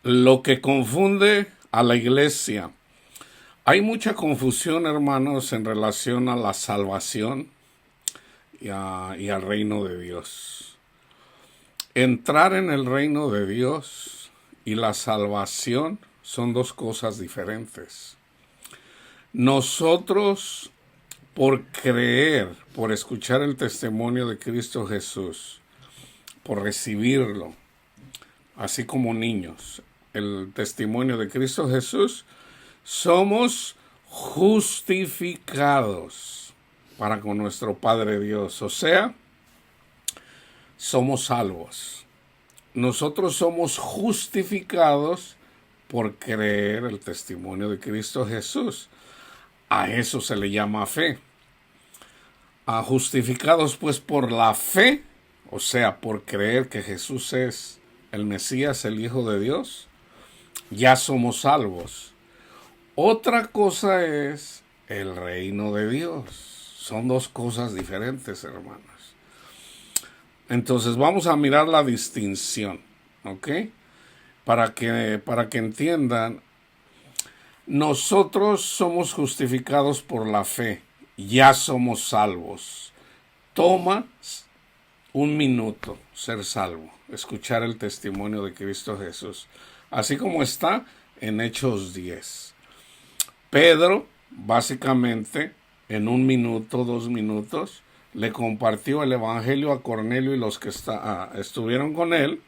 Lo que confunde a la iglesia. Hay mucha confusión, hermanos, en relación a la salvación y al reino de Dios. Entrar en el reino de Dios y la salvación son dos cosas diferentes. Nosotros, por creer, por escuchar el testimonio de Cristo Jesús, por recibirlo, así como niños, el testimonio de Cristo Jesús, somos justificados para con nuestro Padre Dios. O sea, somos salvos. Nosotros somos justificados por creer el testimonio de Cristo Jesús. A eso se le llama fe. Justificados pues por la fe, o sea, por creer que Jesús es el Mesías, el Hijo de Dios, ya somos salvos. Otra cosa es el reino de Dios. Son dos cosas diferentes, hermanos. Entonces vamos a mirar la distinción, ¿ok? Para que entiendan, nosotros somos justificados por la fe, ya somos salvos. Toma un minuto ser salvo, escuchar el testimonio de Cristo Jesús, así como está en Hechos 10. Pedro, básicamente, en 1 minuto, 2 minutos, le compartió el evangelio a Cornelio y los que estuvieron con él,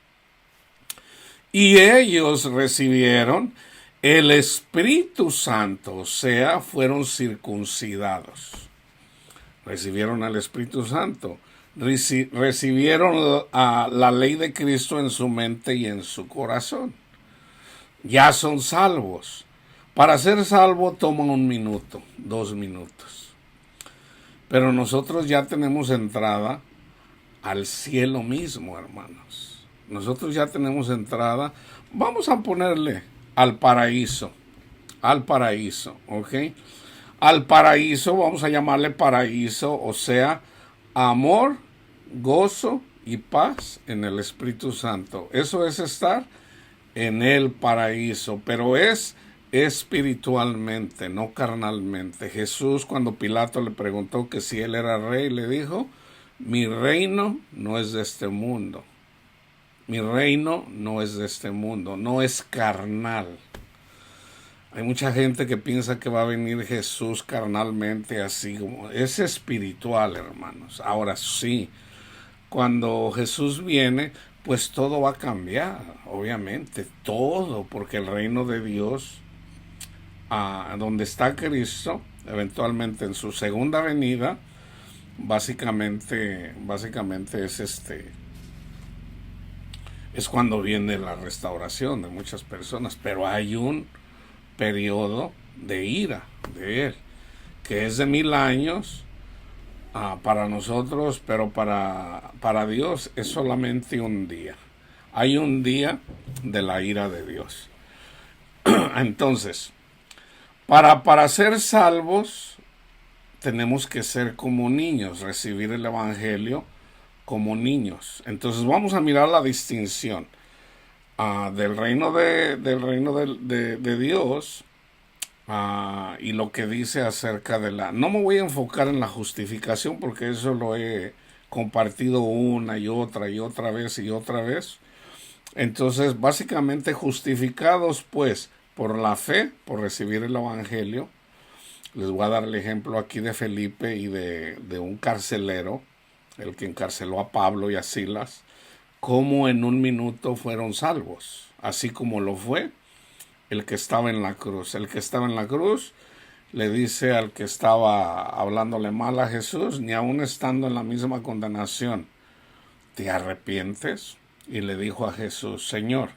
y ellos recibieron el Espíritu Santo, o sea, fueron circuncidados. Recibieron al Espíritu Santo. Recibieron la ley de Cristo en su mente y en su corazón. Ya son salvos. Para ser salvo toma 1 minuto, 2 minutos. Pero nosotros ya tenemos entrada al cielo mismo, hermanos. Nosotros ya tenemos entrada, vamos a ponerle al paraíso, ¿ok? Al paraíso, vamos a llamarle paraíso, o sea, amor, gozo y paz en el Espíritu Santo. Eso es estar en el paraíso, pero es espiritualmente, no carnalmente. Jesús, cuando Pilato le preguntó que si él era rey, le dijo: mi reino no es de este mundo. Mi reino no es de este mundo, no es carnal. Hay mucha gente que piensa que va a venir Jesús carnalmente, así como es espiritual, hermanos. Ahora sí, cuando Jesús viene, pues todo va a cambiar, obviamente, todo, porque el reino de Dios, donde está Cristo, eventualmente en su segunda venida, básicamente es cuando viene la restauración de muchas personas, pero hay un periodo de ira de él, que es de 1000 años para nosotros, pero para Dios es solamente un día. Hay un día de la ira de Dios. Entonces, para ser salvos, tenemos que ser como niños, recibir el evangelio como niños. Entonces vamos a mirar la distinción del reino de Dios y lo que dice acerca de la... No me voy a enfocar en la justificación porque eso lo he compartido una y otra vez y otra vez. Entonces, básicamente justificados pues por la fe, por recibir el evangelio. Les voy a dar el ejemplo aquí de Felipe y de un carcelero, el que encarceló a Pablo y a Silas, cómo en 1 minuto fueron salvos, así como lo fue el que estaba en la cruz. El que estaba en la cruz le dice al que estaba hablándole mal a Jesús, ni aun estando en la misma condenación, ¿te arrepientes? Y le dijo a Jesús: Señor,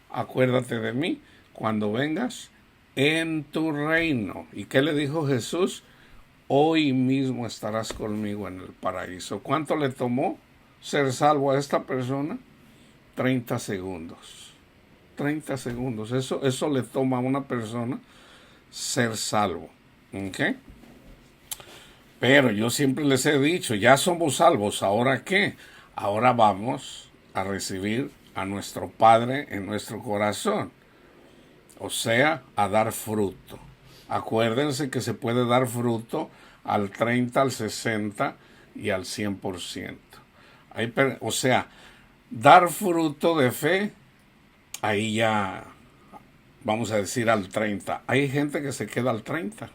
acuérdate de mí cuando vengas en tu reino. ¿Y qué le dijo Jesús? Hoy mismo estarás conmigo en el paraíso. ¿Cuánto le tomó ser salvo a esta persona? 30 segundos. 30 segundos. Eso le toma a una persona ser salvo. ¿Ok? Pero yo siempre les he dicho, ya somos salvos. ¿Ahora qué? Ahora vamos a recibir a nuestro Padre en nuestro corazón. o sea, a dar fruto. Acuérdense que se puede dar fruto al 30, al 60 y al 100%. O sea, dar fruto de fe, ahí ya vamos a decir al 30. Hay gente que se queda al 30.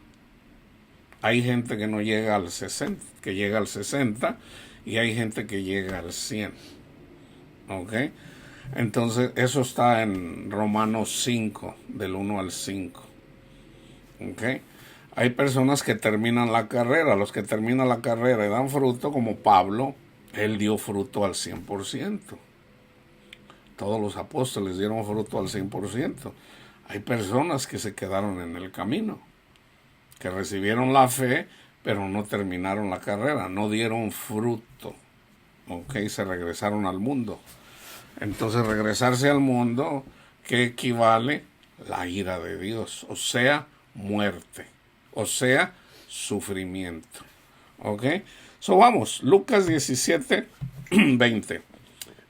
Hay gente que no llega al 60, que llega al 60 y hay gente que llega al 100. ¿Ok? Entonces, eso está en Romanos 5, del 1 al 5. ¿Ok? Hay personas que terminan la carrera. Los que terminan la carrera y dan fruto, como Pablo, él dio fruto al 100%. Todos los apóstoles dieron fruto al 100%. Hay personas que se quedaron en el camino, que recibieron la fe, pero no terminaron la carrera, no dieron fruto. ¿Ok? Se regresaron al mundo. Entonces, regresarse al mundo, ¿qué equivale? La ira de Dios, o sea, muerte, o sea, sufrimiento. ¿Ok? So vamos, Lucas 17, 20.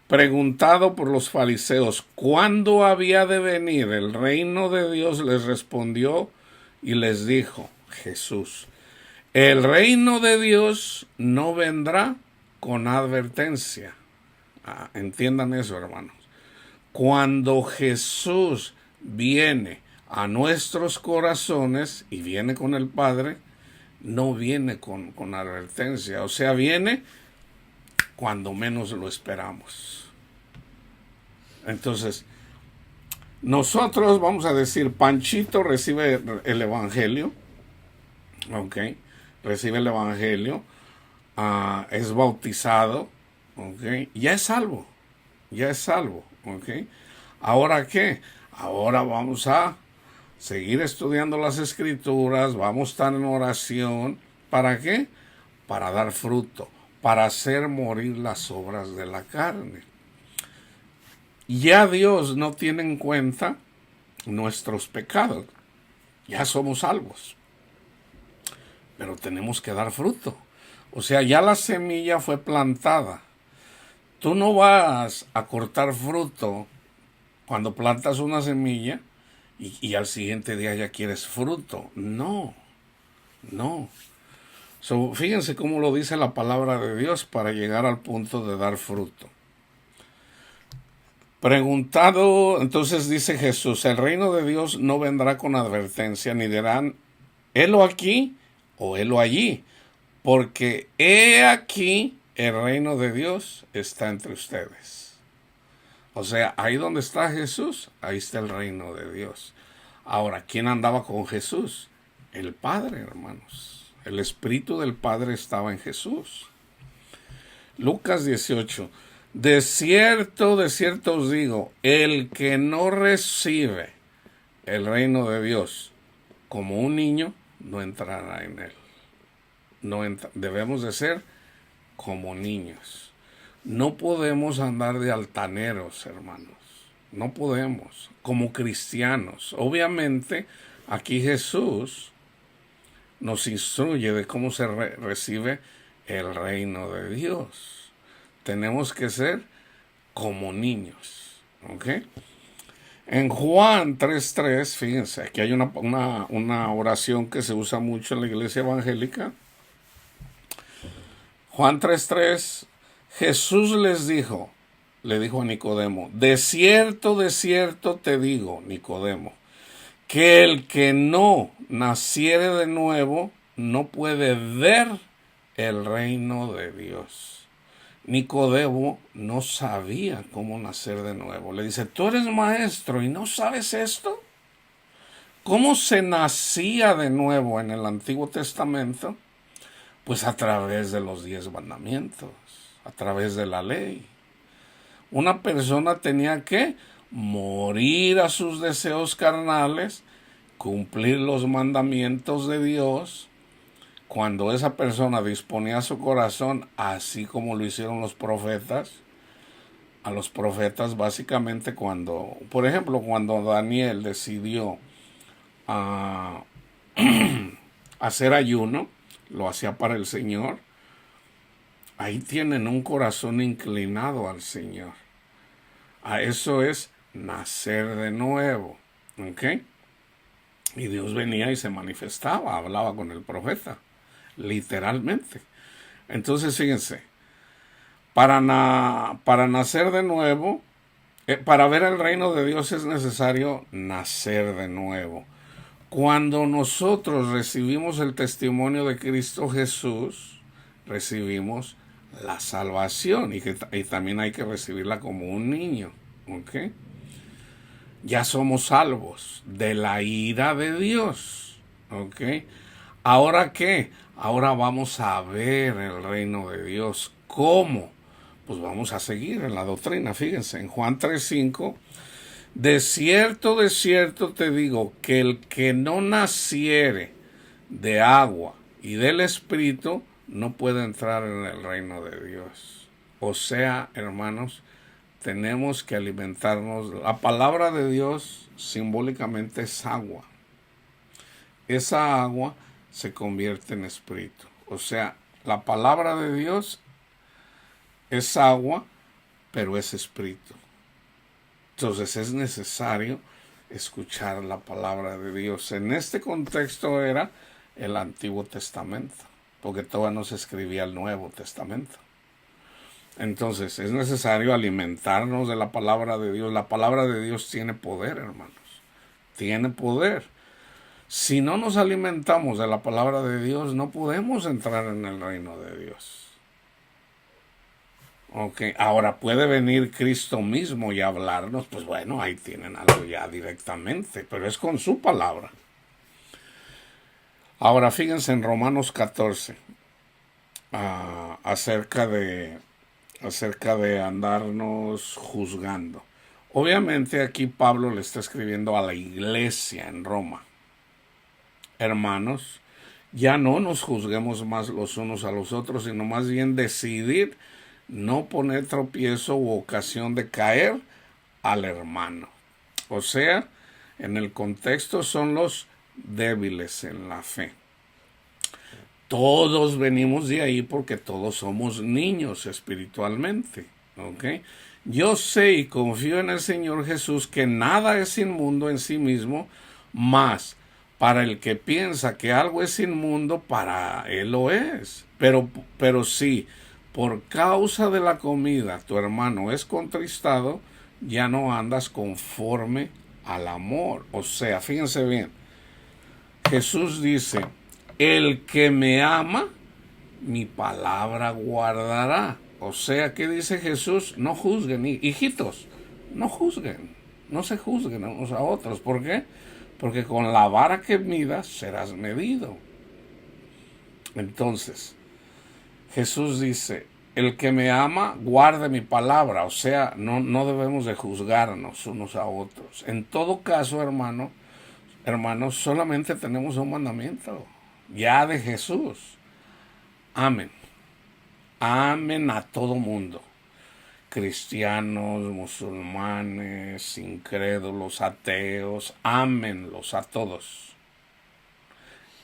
Preguntado por los fariseos cuándo había de venir el reino de Dios, les respondió y les dijo Jesús: el reino de Dios no vendrá con advertencia. Entiendan eso, hermanos. Cuando Jesús viene a nuestros corazones y viene con el Padre, no viene con advertencia. O sea, viene cuando menos lo esperamos. Entonces, nosotros vamos a decir, Panchito recibe el Evangelio, ¿ok? Recibe el Evangelio, es bautizado, ¿ok? Ya es salvo, ¿ok? ¿Ahora qué? Ahora vamos a seguir estudiando las Escrituras, vamos a estar en oración, ¿para qué? Para dar fruto, para hacer morir las obras de la carne. Ya Dios no tiene en cuenta nuestros pecados, ya somos salvos, pero tenemos que dar fruto. O sea, ya la semilla fue plantada. Tú no vas a cortar fruto cuando plantas una semilla y al siguiente día ya quieres fruto. No. Fíjense cómo lo dice la palabra de Dios para llegar al punto de dar fruto. Preguntado, entonces dice Jesús: el reino de Dios no vendrá con advertencia, ni dirán, helo aquí o helo allí, porque he aquí el reino de Dios está entre ustedes. O sea, ahí donde está Jesús, ahí está el reino de Dios. Ahora, ¿quién andaba con Jesús? El Padre, hermanos. El Espíritu del Padre estaba en Jesús. Lucas 18. De cierto os digo, el que no recibe el reino de Dios como un niño, no entrará en él. Debemos de ser como niños. No podemos andar de altaneros, hermanos. No podemos, como cristianos. Obviamente, aquí Jesús nos instruye de cómo se recibe el reino de Dios. Tenemos que ser como niños. ¿Ok? En Juan 3:3, fíjense, aquí hay una oración que se usa mucho en la iglesia evangélica. Juan 3:3, Jesús le dijo a Nicodemo: de cierto te digo, Nicodemo, que el que no naciere de nuevo no puede ver el reino de Dios. Nicodemo no sabía cómo nacer de nuevo. Le dice: tú eres maestro y no sabes esto. ¿Cómo se nacía de nuevo en el Antiguo Testamento? Pues a través de los 10 mandamientos, a través de la ley. Una persona tenía que morir a sus deseos carnales, cumplir los mandamientos de Dios. Cuando esa persona disponía su corazón, así como lo hicieron los profetas, a los profetas básicamente cuando, por ejemplo, cuando Daniel decidió hacer ayuno, lo hacía para el Señor. Ahí tienen un corazón inclinado al Señor. A eso es nacer de nuevo. ¿Ok? Y Dios venía y se manifestaba, hablaba con el profeta, literalmente. Entonces, fíjense, para nacer de nuevo, para ver el reino de Dios es necesario nacer de nuevo. Cuando nosotros recibimos el testimonio de Cristo Jesús, recibimos la salvación y también hay que recibirla como un niño. ¿Ok? Ya somos salvos de la ira de Dios. ¿Ok? ¿Ahora qué? Ahora vamos a ver el reino de Dios. ¿Cómo? Pues vamos a seguir en la doctrina. Fíjense, en Juan 3:5, de cierto te digo, que el que no naciere de agua y del Espíritu no puede entrar en el reino de Dios. O sea, hermanos, tenemos que alimentarnos. La palabra de Dios simbólicamente es agua. Esa agua se convierte en espíritu. O sea, la palabra de Dios es agua, pero es espíritu. Entonces es necesario escuchar la palabra de Dios. En este contexto era el Antiguo Testamento, porque todavía no se escribía el Nuevo Testamento. Entonces es necesario alimentarnos de la palabra de Dios. La palabra de Dios tiene poder, hermanos. Tiene poder. Si no nos alimentamos de la palabra de Dios, no podemos entrar en el reino de Dios. Ok, ahora puede venir Cristo mismo y hablarnos, pues bueno, ahí tienen algo ya directamente, pero es con su palabra. Ahora fíjense en Romanos 14, acerca de andarnos juzgando. Obviamente aquí Pablo le está escribiendo a la iglesia en Roma. Hermanos, ya no nos juzguemos más los unos a los otros, sino más bien decidir no poner tropiezo u ocasión de caer al hermano. O sea, en el contexto son los débiles en la fe. Todos venimos de ahí porque todos somos niños espiritualmente. ¿Ok? Yo sé y confío en el Señor Jesús que nada es inmundo en sí mismo, mas para el que piensa que algo es inmundo, para él lo es. Pero si por causa de la comida tu hermano es contristado, ya no andas conforme al amor. O sea, fíjense bien, Jesús dice, el que me ama, mi palabra guardará. O sea, ¿qué dice Jesús? No juzguen, hijitos, no juzguen, no se juzguen unos a otros. ¿Por qué? Porque con la vara que midas serás medido. Entonces, Jesús dice, el que me ama, guarde mi palabra. O sea, no debemos de juzgarnos unos a otros. En todo caso, hermanos, solamente tenemos un mandamiento, ya de Jesús. Amen. Amen a todo mundo. Cristianos, musulmanes, incrédulos, ateos, ámenlos a todos.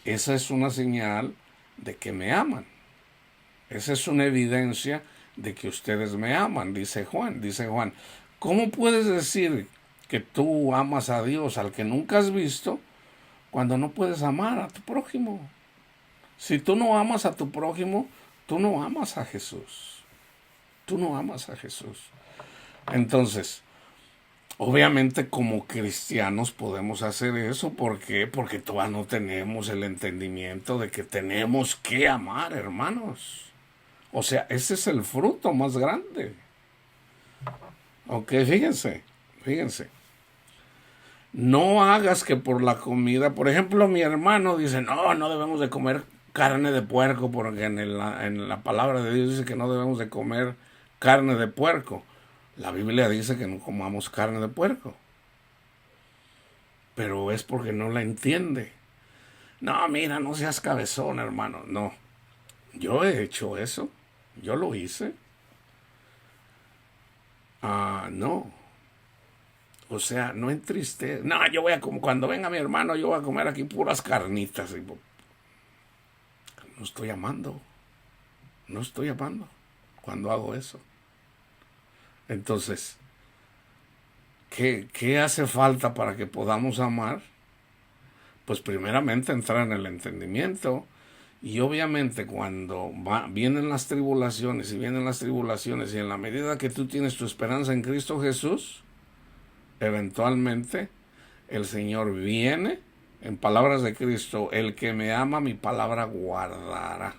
Esa es una señal de que me aman. Esa es una evidencia de que ustedes me aman, dice Juan. Dice Juan, ¿cómo puedes decir que tú amas a Dios al que nunca has visto cuando no puedes amar a tu prójimo? Si tú no amas a tu prójimo, tú no amas a Jesús. Tú no amas a Jesús. Entonces, obviamente como cristianos podemos hacer eso. ¿Por qué? Porque todavía no tenemos el entendimiento de que tenemos que amar, hermanos. O sea, ese es el fruto más grande. Ok, fíjense. No hagas que por la comida, por ejemplo, mi hermano dice, no debemos de comer carne de puerco, porque en la palabra de Dios dice que no debemos de comer carne de puerco. La Biblia dice que no comamos carne de puerco. Pero es porque no la entiende. No, mira, no seas cabezón, hermano. No, yo he hecho eso. Yo lo hice. No. O sea, no entristece. No, yo voy a como cuando venga mi hermano, yo voy a comer aquí puras carnitas. No estoy amando. No estoy amando cuando hago eso. Entonces, ¿Qué hace falta para que podamos amar? Pues primeramente entrar en el entendimiento. Y obviamente cuando vienen las tribulaciones y en la medida que tú tienes tu esperanza en Cristo Jesús, eventualmente el Señor viene, en palabras de Cristo, el que me ama mi palabra guardará.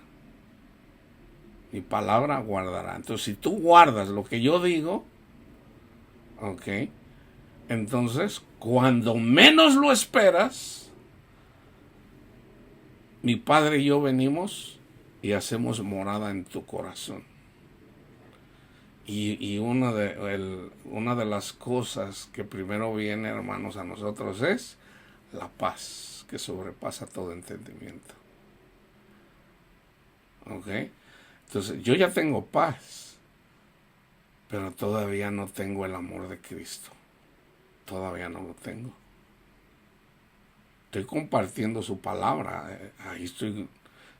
Mi palabra guardará. Entonces si tú guardas lo que yo digo, ok, entonces cuando menos lo esperas, mi Padre y yo venimos y hacemos morada en tu corazón. Y una de las cosas que primero viene, hermanos, a nosotros es la paz que sobrepasa todo entendimiento. ¿Ok? Entonces, yo ya tengo paz, pero todavía no tengo el amor de Cristo. Todavía no lo tengo. Estoy compartiendo su palabra. Ahí estoy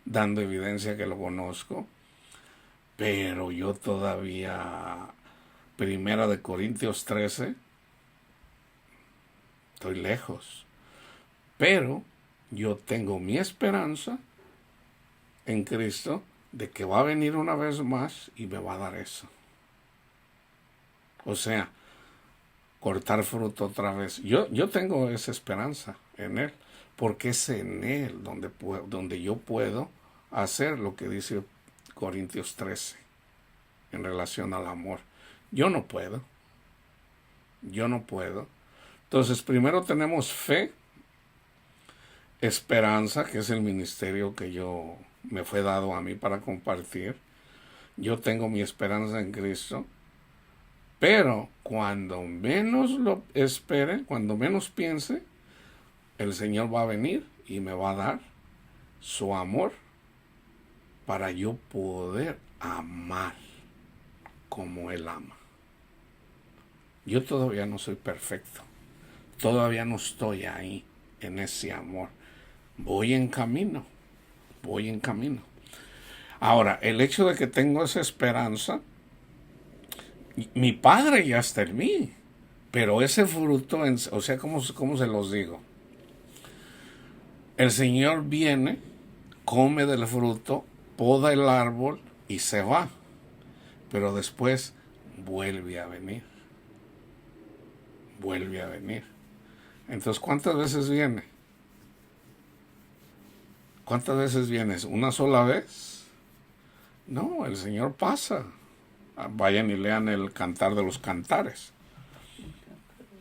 dando evidencia que lo conozco. Pero yo todavía, Primera de Corintios 13, estoy lejos. Pero yo tengo mi esperanza en Cristo de que va a venir una vez más y me va a dar eso. O sea, cortar fruto otra vez. Yo tengo esa esperanza en Él, porque es en Él donde yo puedo hacer lo que dice Corintios 13 en relación al amor. Yo no puedo. Entonces, primero tenemos fe, esperanza, que es el ministerio que me fue dado a mí para compartir. Yo tengo mi esperanza en Cristo, pero cuando menos lo espere, cuando menos piense, el Señor va a venir y me va a dar su amor para yo poder amar como Él ama. Yo todavía no soy perfecto. Todavía no estoy ahí en ese amor. Voy en camino. Ahora, el hecho de que tengo esa esperanza, mi Padre ya está en mí. Pero ese fruto, o sea, ¿cómo se los digo? El Señor viene, come del fruto, poda el árbol y se va. Pero después vuelve a venir. Entonces, ¿cuántas veces viene? ¿Cuántas veces vienes? ¿Una sola vez? No, el Señor pasa. Vayan y lean el Cantar de los Cantares.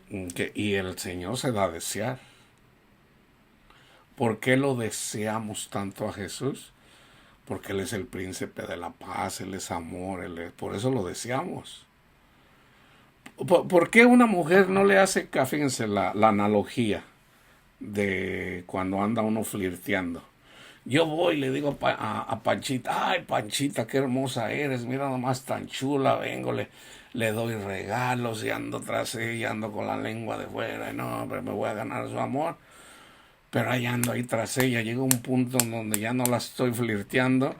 Y el Señor se da a desear. ¿Por qué lo deseamos tanto a Jesús? Porque Él es el príncipe de la paz, Él es amor, por eso lo deseamos. ¿Por qué una mujer no le hace, fíjense la analogía de cuando anda uno flirteando? Yo voy y le digo a Panchita, ay Panchita, qué hermosa eres, mira nomás tan chula, vengo, le doy regalos y ando tras ella, ando con la lengua de fuera, y no, pero me voy a ganar su amor. Pero ahí ando ahí tras ella, llega un punto en donde ya no la estoy flirteando,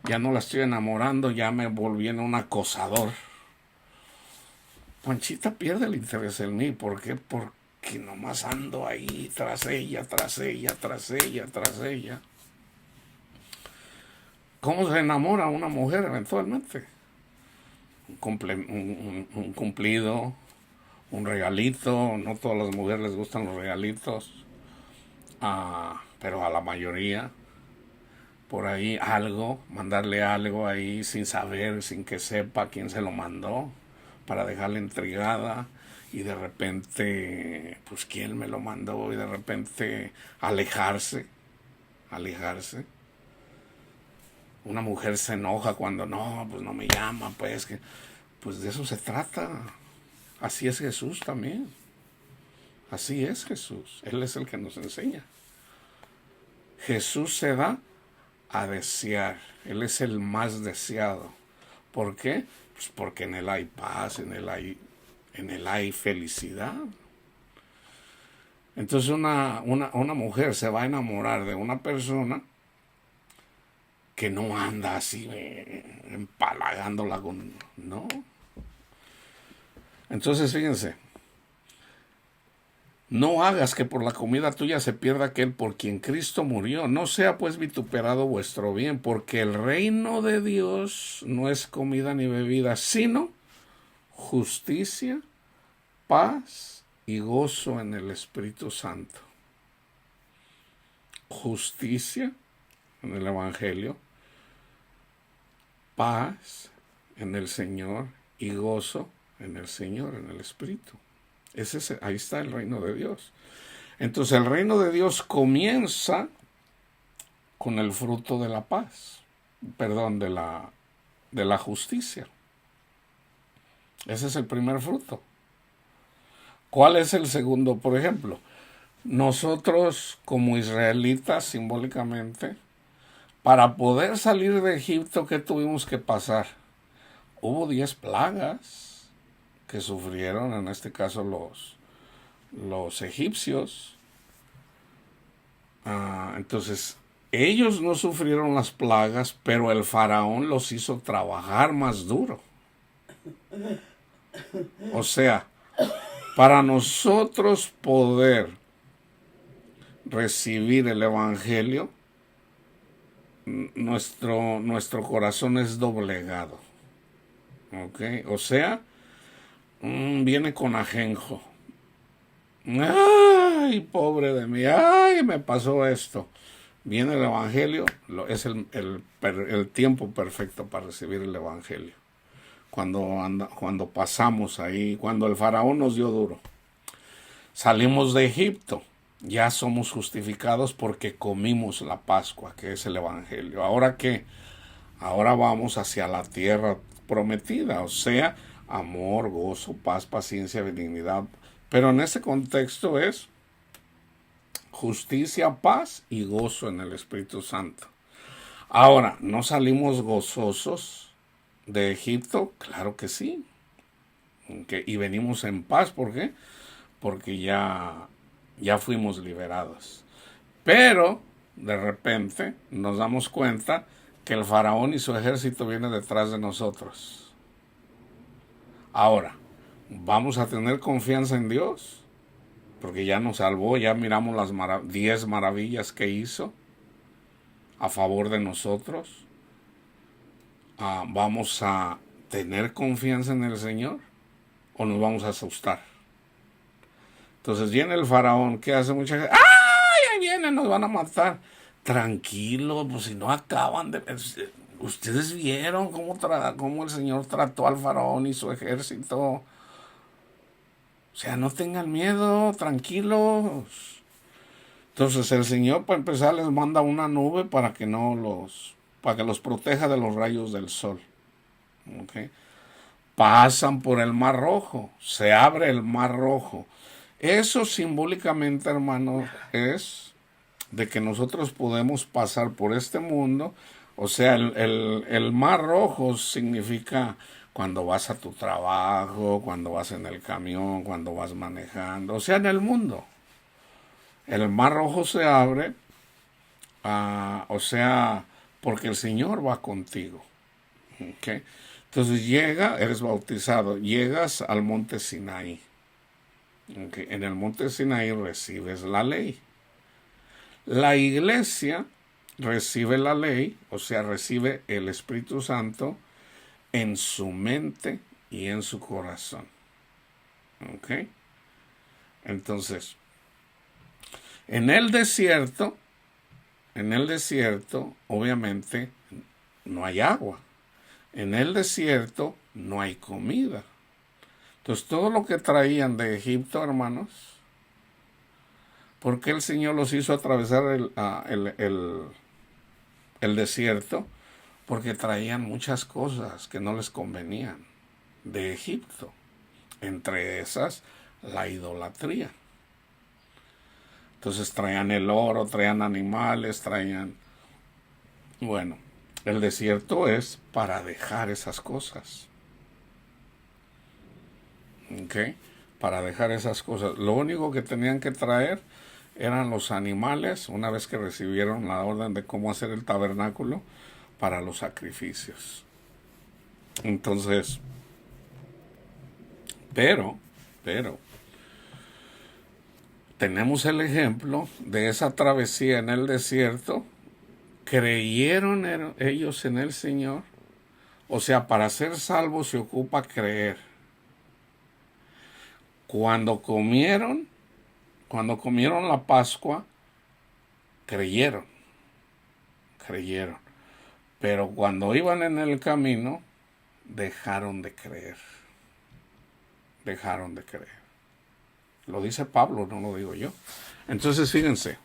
ya no la estoy enamorando, ya me volví en un acosador. Panchita pierde el interés en mí. ¿Por qué? Porque nomás ando ahí tras ella. ¿Cómo se enamora una mujer eventualmente? Un cumplido, un regalito. No todas las mujeres les gustan los regalitos, pero a la mayoría. Por ahí mandarle algo ahí sin saber, sin que sepa quién se lo mandó, para dejarla intrigada, y de repente, pues quién me lo mandó, y de repente alejarse. Una mujer se enoja cuando pues no me llama, pues de eso se trata. Así es Jesús también. Así es Jesús. Él es el que nos enseña. Jesús se da a desear. Él es el más deseado. ¿Por qué? Pues porque en Él hay paz, en Él hay felicidad. Entonces una mujer se va a enamorar de una persona que no anda así empalagándola con... No. Entonces fíjense, No hagas que por la comida tuya se pierda aquel por quien Cristo murió. No sea pues vituperado vuestro bien, porque el reino de Dios no es comida ni bebida, sino justicia, paz y gozo en el Espíritu Santo. Justicia en el Evangelio, paz en el Señor y gozo en el Señor, en el Espíritu. Ahí está el reino de Dios. Entonces el reino de Dios comienza con el fruto de la paz, perdón, de la justicia. Ese es el primer fruto. ¿Cuál es el segundo? Por ejemplo, nosotros como israelitas simbólicamente, para poder salir de Egipto, ¿qué tuvimos que pasar? Hubo 10 plagas que sufrieron, en este caso los egipcios. Entonces, ellos no sufrieron las plagas, pero el faraón los hizo trabajar más duro. O sea, para nosotros poder recibir el Evangelio, nuestro corazón es doblegado. ¿Ok? O sea, viene con ajenjo. Ay, pobre de mí, ay, me pasó esto. Viene el Evangelio, es el tiempo perfecto para recibir el Evangelio. Cuando pasamos ahí, cuando el faraón nos dio duro. Salimos de Egipto, ya somos justificados porque comimos la Pascua, que es el Evangelio. ¿Ahora qué? Ahora vamos hacia la tierra prometida, o sea, amor, gozo, paz, paciencia, benignidad. Pero en ese contexto es justicia, paz y gozo en el Espíritu Santo. Ahora, ¿no salimos gozosos de Egipto? Claro que sí. Y venimos en paz, ¿por qué? Porque ya fuimos liberados. Pero, de repente, nos damos cuenta que el faraón y su ejército vienen detrás de nosotros. Ahora, ¿vamos a tener confianza en Dios? Porque ya nos salvó, ya miramos las 10 maravillas que hizo a favor de nosotros. ¿Vamos a tener confianza en el Señor o nos vamos a asustar? Entonces viene el faraón, ¿qué hace mucha gente? ¡Ay, ahí vienen, nos van a matar! Tranquilo, pues si no acaban de... Ustedes vieron cómo el Señor trató al faraón y su ejército. O sea, no tengan miedo, tranquilos. Entonces el Señor, para empezar, les manda una nube para que los proteja de los rayos del sol. ¿Okay? Pasan por el Mar Rojo, se abre el Mar Rojo. Eso simbólicamente, hermano, es de que nosotros podemos pasar por este mundo. O sea, el Mar Rojo significa cuando vas a tu trabajo, cuando vas en el camión, cuando vas manejando, o sea, en el mundo. El Mar Rojo se abre, o sea, porque el Señor va contigo. ¿Okay? Entonces eres bautizado, llegas al monte Sinaí. ¿Okay? En el monte Sinaí recibes la ley. La iglesia recibe la ley, o sea, recibe el Espíritu Santo en su mente y en su corazón. ¿Ok? Entonces, en el desierto, obviamente, no hay agua. En el desierto no hay comida. Entonces, todo lo que traían de Egipto, hermanos, ¿por qué el Señor los hizo atravesar el desierto? Porque traían muchas cosas que no les convenían de Egipto. Entre esas, la idolatría. Entonces traían el oro, traían animales, Bueno, el desierto es para dejar esas cosas. ¿Ok? Para dejar esas cosas. Lo único que tenían que traer eran los animales, una vez que recibieron la orden de cómo hacer el tabernáculo para los sacrificios. Entonces, pero, tenemos el ejemplo de esa travesía en el desierto. ¿Creyeron ellos en el Señor? O sea, para ser salvos se ocupa creer. Cuando comieron la Pascua, creyeron. Pero cuando iban en el camino, dejaron de creer. Lo dice Pablo, no lo digo yo. Entonces, fíjense.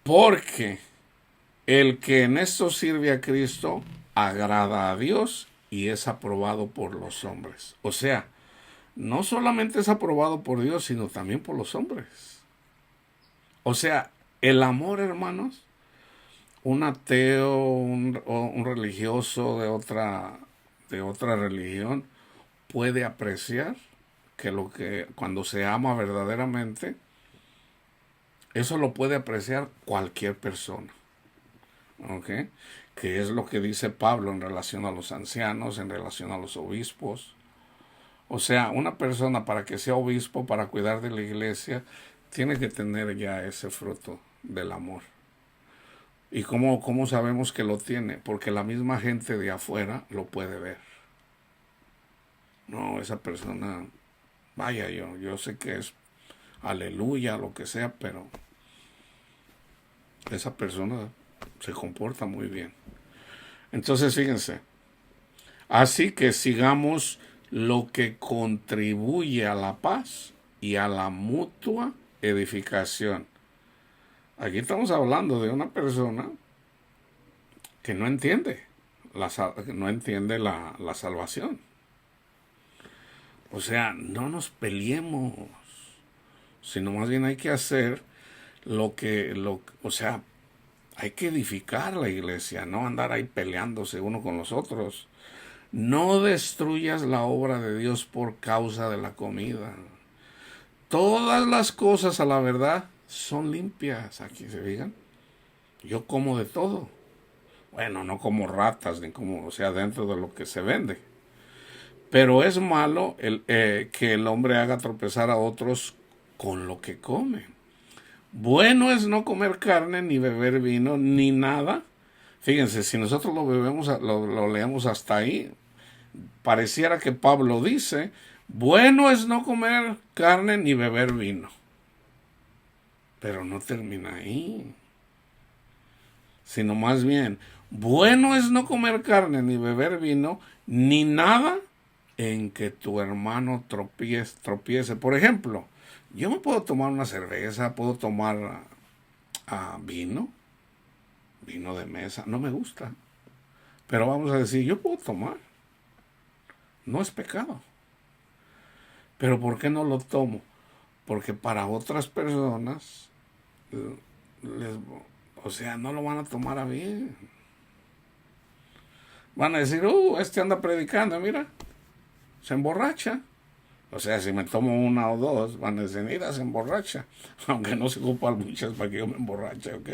Porque el que en esto sirve a Cristo agrada a Dios y es aprobado por los hombres. O sea, no solamente es aprobado por Dios, sino también por los hombres. O sea, el amor, hermanos, un ateo, un religioso de otra religión puede apreciar que cuando se ama verdaderamente, eso lo puede apreciar cualquier persona. ¿Ok? Que es lo que dice Pablo en relación a los ancianos, en relación a los obispos. O sea, una persona para que sea obispo, para cuidar de la iglesia, tiene que tener ya ese fruto del amor. ¿Y cómo sabemos que lo tiene? Porque la misma gente de afuera lo puede ver. No, esa persona, vaya, yo sé que es aleluya, lo que sea, pero esa persona se comporta muy bien. Entonces, fíjense, así que sigamos lo que contribuye a la paz y a la mutua edificación. Aquí estamos hablando de una persona que no entiende la salvación. O sea, no nos peleemos, sino más bien hay que hacer o sea, hay que edificar la iglesia, no andar ahí peleándose uno con los otros. No destruyas la obra de Dios por causa de la comida. Todas las cosas, a la verdad, son limpias. Aquí se digan. Yo como de todo. Bueno, no como ratas, ni como, o sea, dentro de lo que se vende. Pero es malo que el hombre haga tropezar a otros con lo que come. Bueno es no comer carne, ni beber vino, ni nada. Fíjense, si nosotros lo leemos hasta ahí, pareciera que Pablo dice, bueno es no comer carne ni beber vino. Pero no termina ahí. Sino más bien, bueno es no comer carne ni beber vino, ni nada en que tu hermano tropiece. Por ejemplo, yo me puedo tomar una cerveza, puedo tomar vino de mesa, no me gusta. Pero vamos a decir, yo puedo tomar. No es pecado. Pero ¿por qué no lo tomo? Porque para otras personas, o sea, no lo van a tomar a bien. Van a decir, este anda predicando, mira, se emborracha. O sea, si me tomo una o dos, van a decir, mira, se emborracha. Aunque no se ocupan muchas para que yo me emborrache, ¿ok?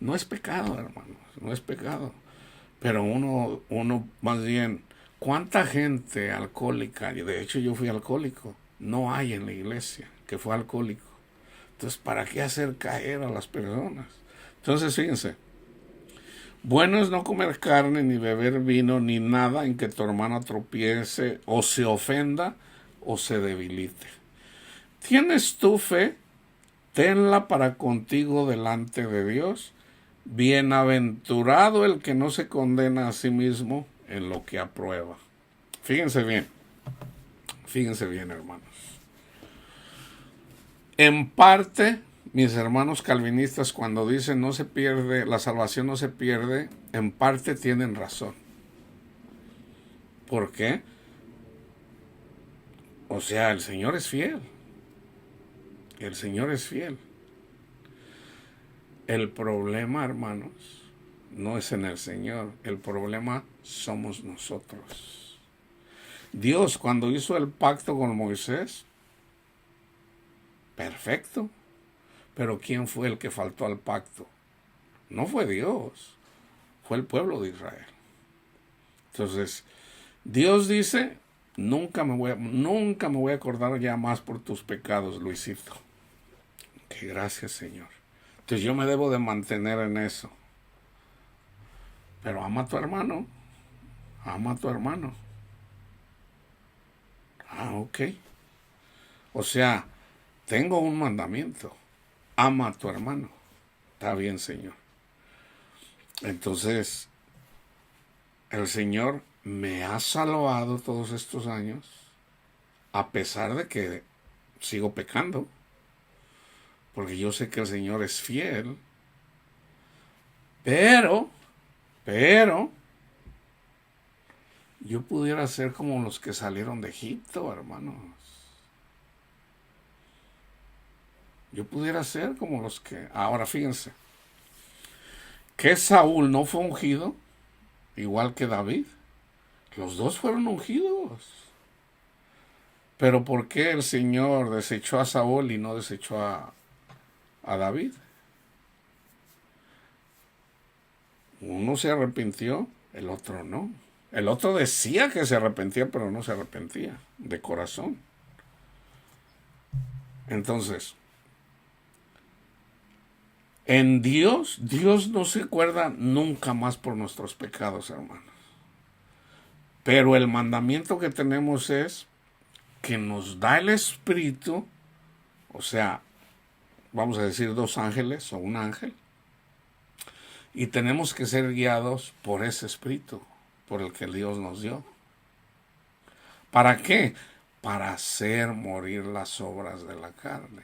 No es pecado, hermanos, no es pecado. Pero uno más bien, ¿cuánta gente alcohólica? De hecho, yo fui alcohólico. No hay en la iglesia que fue alcohólico. Entonces, ¿para qué hacer caer a las personas? Entonces, fíjense. Bueno es no comer carne, ni beber vino, ni nada en que tu hermano tropiece, o se ofenda, o se debilite. ¿Tienes tu fe? Tenla para contigo delante de Dios. Bienaventurado el que no se condena a sí mismo en lo que aprueba. Fíjense bien, hermanos. En parte, mis hermanos calvinistas, cuando dicen no se pierde, la salvación no se pierde, en parte tienen razón. ¿Por qué? O sea, el Señor es fiel. El Señor es fiel. El problema, hermanos, no es en el Señor. El problema somos nosotros. Dios, cuando hizo el pacto con Moisés, perfecto. Pero ¿quién fue el que faltó al pacto? No fue Dios, fue el pueblo de Israel. Entonces, Dios dice, nunca me voy a acordar ya más por tus pecados, Luisito. Que gracias, Señor. Entonces yo me debo de mantener en eso. Pero ama a tu hermano. Ama a tu hermano. Ok. O sea, tengo un mandamiento. Ama a tu hermano. Está bien, Señor. Entonces, el Señor me ha salvado todos estos años, a pesar de que sigo pecando, porque yo sé que el Señor es fiel, pero, yo pudiera ser como los que salieron de Egipto, hermanos. Yo pudiera ser como los que... Ahora fíjense, que Saúl no fue ungido, igual que David. Los dos fueron ungidos. Pero ¿por qué el Señor desechó a Saúl y no desechó a David? Uno se arrepintió, el otro no. El otro decía que se arrepentía, pero no se arrepentía de corazón. Entonces, en Dios no se acuerda nunca más por nuestros pecados, hermanos. Pero el mandamiento que tenemos es que nos da el Espíritu, o sea, vamos a decir 2 ángeles o un ángel, y tenemos que ser guiados por ese Espíritu, por el que Dios nos dio. ¿Para qué? Para hacer morir las obras de la carne,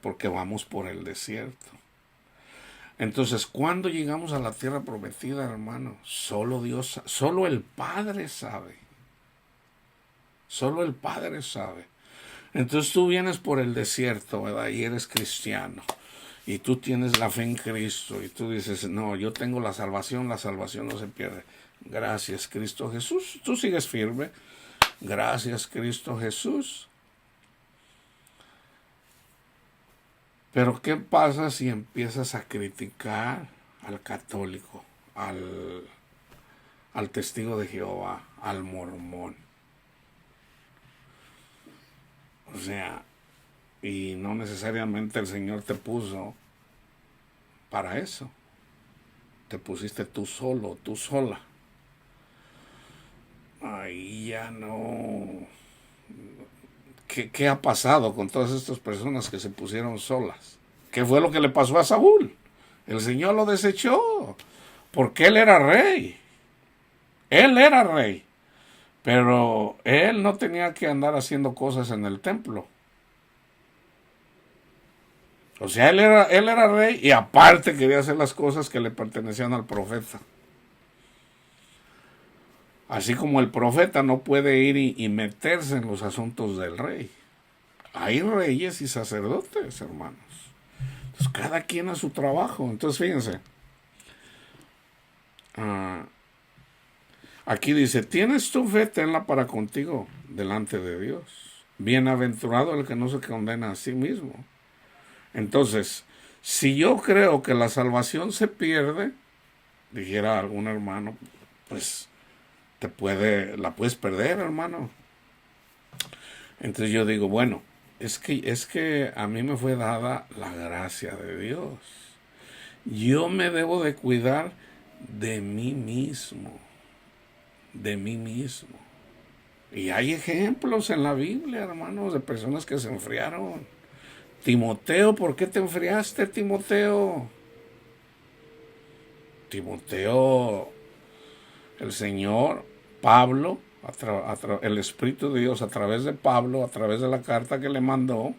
porque vamos por el desierto. Entonces, cuando llegamos a la tierra prometida, hermano, solo Dios, solo el Padre sabe. Solo el Padre sabe. Entonces tú vienes por el desierto, ¿verdad? Y eres cristiano. Y tú tienes la fe en Cristo. Y tú dices, no, yo tengo la salvación no se pierde. Gracias, Cristo Jesús. Tú sigues firme. Gracias, Cristo Jesús. Pero ¿qué pasa si empiezas a criticar al católico, al testigo de Jehová, al mormón? O sea, y no necesariamente el Señor te puso para eso. Te pusiste tú solo, tú sola. Ahí ya no. ¿Qué ha pasado con todas estas personas que se pusieron solas? ¿Qué fue lo que le pasó a Saúl? El Señor lo desechó, porque él era rey. Él era rey. Pero él no tenía que andar haciendo cosas en el templo. O sea, él era rey y aparte quería hacer las cosas que le pertenecían al profeta. Así como el profeta no puede ir y meterse en los asuntos del rey. Hay reyes y sacerdotes, hermanos. Entonces, cada quien a su trabajo. Entonces, fíjense. Aquí dice, tienes tu fe, tenla para contigo delante de Dios. Bienaventurado el que no se condena a sí mismo. Entonces, si yo creo que la salvación se pierde, dijera algún hermano, pues la puedes perder, hermano. Entonces yo digo, bueno, es que a mí me fue dada la gracia de Dios. Yo me debo de cuidar de mí mismo. De mí mismo. Y hay ejemplos en la Biblia, hermanos, de personas que se enfriaron. Timoteo, ¿por qué te enfriaste, Timoteo? Timoteo, el Señor, Pablo, el Espíritu de Dios a través de Pablo, a través de la carta que le mandó,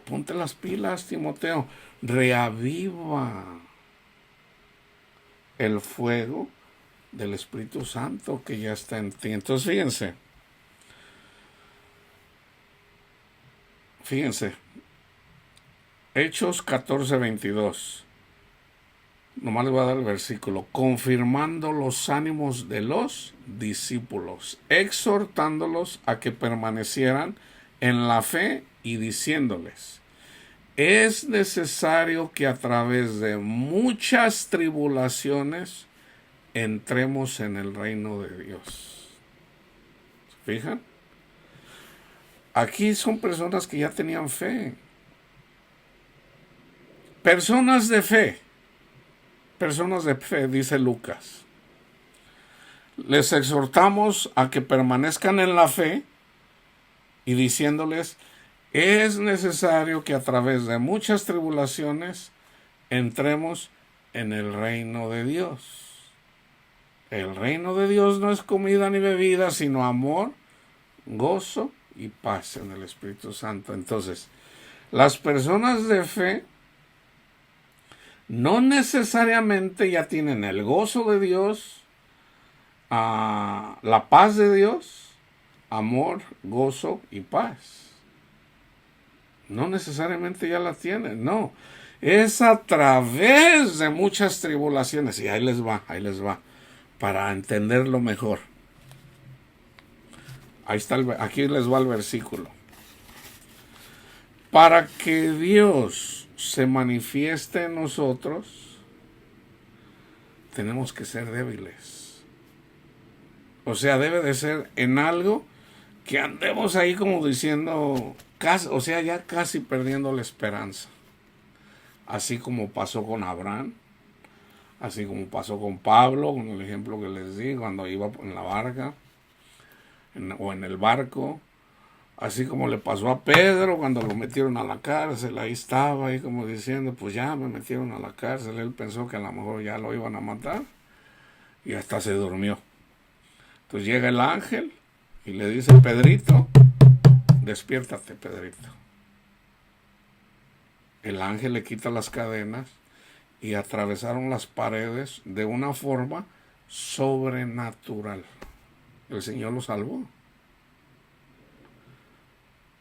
ponte las pilas, Timoteo, reaviva el fuego del Espíritu Santo que ya está en ti. Entonces fíjense, Hechos 14:22. Nomás les voy a dar el versículo. Confirmando los ánimos de los discípulos, exhortándolos a que permanecieran en la fe y diciéndoles, es necesario que a través de muchas tribulaciones entremos en el reino de Dios. Fijan, aquí son personas que ya tenían fe. Personas de fe, dice Lucas. Les exhortamos a que permanezcan en la fe y diciéndoles, es necesario que a través de muchas tribulaciones entremos en el reino de Dios. El reino de Dios no es comida ni bebida, sino amor, gozo y paz en el Espíritu Santo. Entonces, las personas de fe no necesariamente ya tienen el gozo de Dios, la paz de Dios, amor, gozo y paz. No necesariamente ya la tienen, no. Es a través de muchas tribulaciones. Y ahí les va, para entenderlo mejor. Ahí está, aquí les va el versículo. Para que Dios se manifieste en nosotros, tenemos que ser débiles. O sea, debe de ser en algo que andemos ahí como diciendo, casi, o sea, ya casi perdiendo la esperanza. Así como pasó con Abraham, así como pasó con Pablo, con el ejemplo que les di, cuando iba en la barca o en el barco. Así como le pasó a Pedro cuando lo metieron a la cárcel, ahí estaba, ahí como diciendo, pues ya me metieron a la cárcel. Él pensó que a lo mejor ya lo iban a matar y hasta se durmió. Entonces llega el ángel y le dice, Pedrito, despiértate, Pedrito. El ángel le quita las cadenas y atravesaron las paredes de una forma sobrenatural. El Señor lo salvó.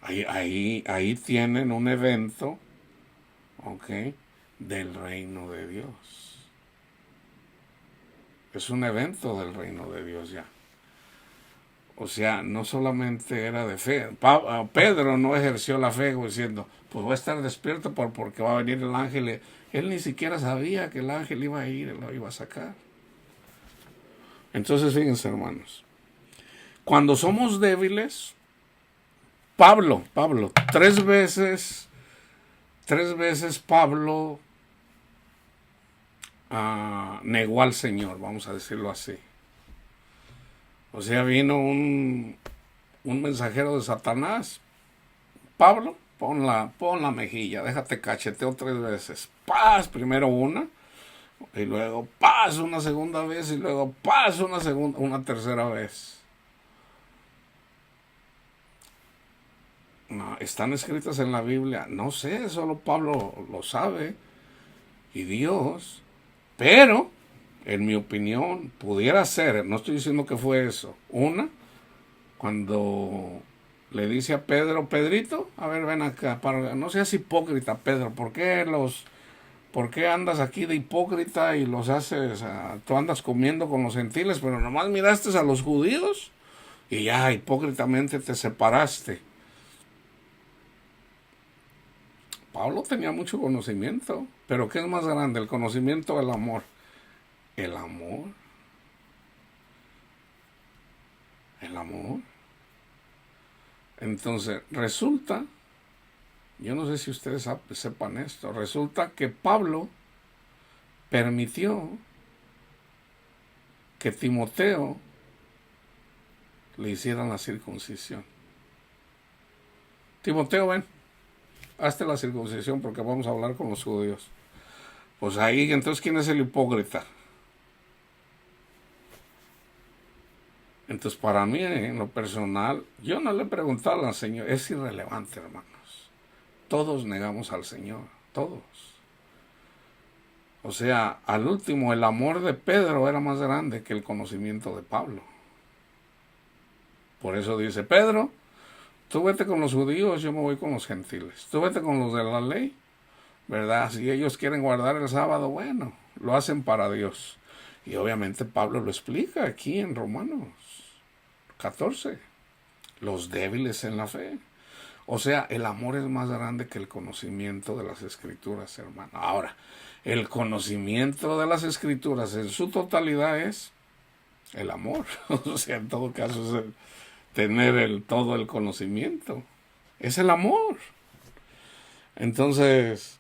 Ahí tienen un evento, del reino de Dios. Es un evento del reino de Dios ya. O sea, no solamente era de fe. Pedro no ejerció la fe diciendo, pues voy a estar despierto porque va a venir el ángel. Él ni siquiera sabía que el ángel iba a ir, él lo iba a sacar. Entonces, fíjense, hermanos, cuando somos débiles, Pablo, tres veces Pablo negó al Señor, vamos a decirlo así. O sea, vino un mensajero de Satanás. Pablo, pon la mejilla, déjate cacheteo 3 veces. Paz, primero una, y luego paz una segunda vez, y luego paz una tercera vez. No, están escritas en la Biblia, no sé, solo Pablo lo sabe, y Dios, pero en mi opinión, pudiera ser, no estoy diciendo que fue eso, cuando le dice a Pedro, Pedrito, a ver, ven acá, no seas hipócrita, Pedro, ¿por qué andas aquí de hipócrita y los haces, tú andas comiendo con los gentiles, pero nomás miraste a los judíos y ya hipócritamente te separaste? Pablo tenía mucho conocimiento, pero ¿qué es más grande, el conocimiento o el amor? El amor. Entonces, resulta, yo no sé si ustedes sepan esto, resulta que Pablo permitió que Timoteo le hicieran la circuncisión. Timoteo, ven, hazte la circuncisión porque vamos a hablar con los judíos. Pues ahí, entonces, ¿quién es el hipócrita? Entonces, para mí, en lo personal, yo no le he preguntado al Señor, es irrelevante, hermanos. Todos negamos al Señor, todos. O sea, al último, el amor de Pedro era más grande que el conocimiento de Pablo. Por eso dice, Pedro, tú vete con los judíos, yo me voy con los gentiles. Tú vete con los de la ley, ¿verdad? Si ellos quieren guardar el sábado, bueno, lo hacen para Dios. Y obviamente Pablo lo explica aquí en Romanos 14. Los débiles en la fe. O sea, el amor es más grande que el conocimiento de las Escrituras, hermano. Ahora, el conocimiento de las Escrituras en su totalidad es el amor. O sea, en todo caso tener todo el conocimiento. Es el amor. Entonces,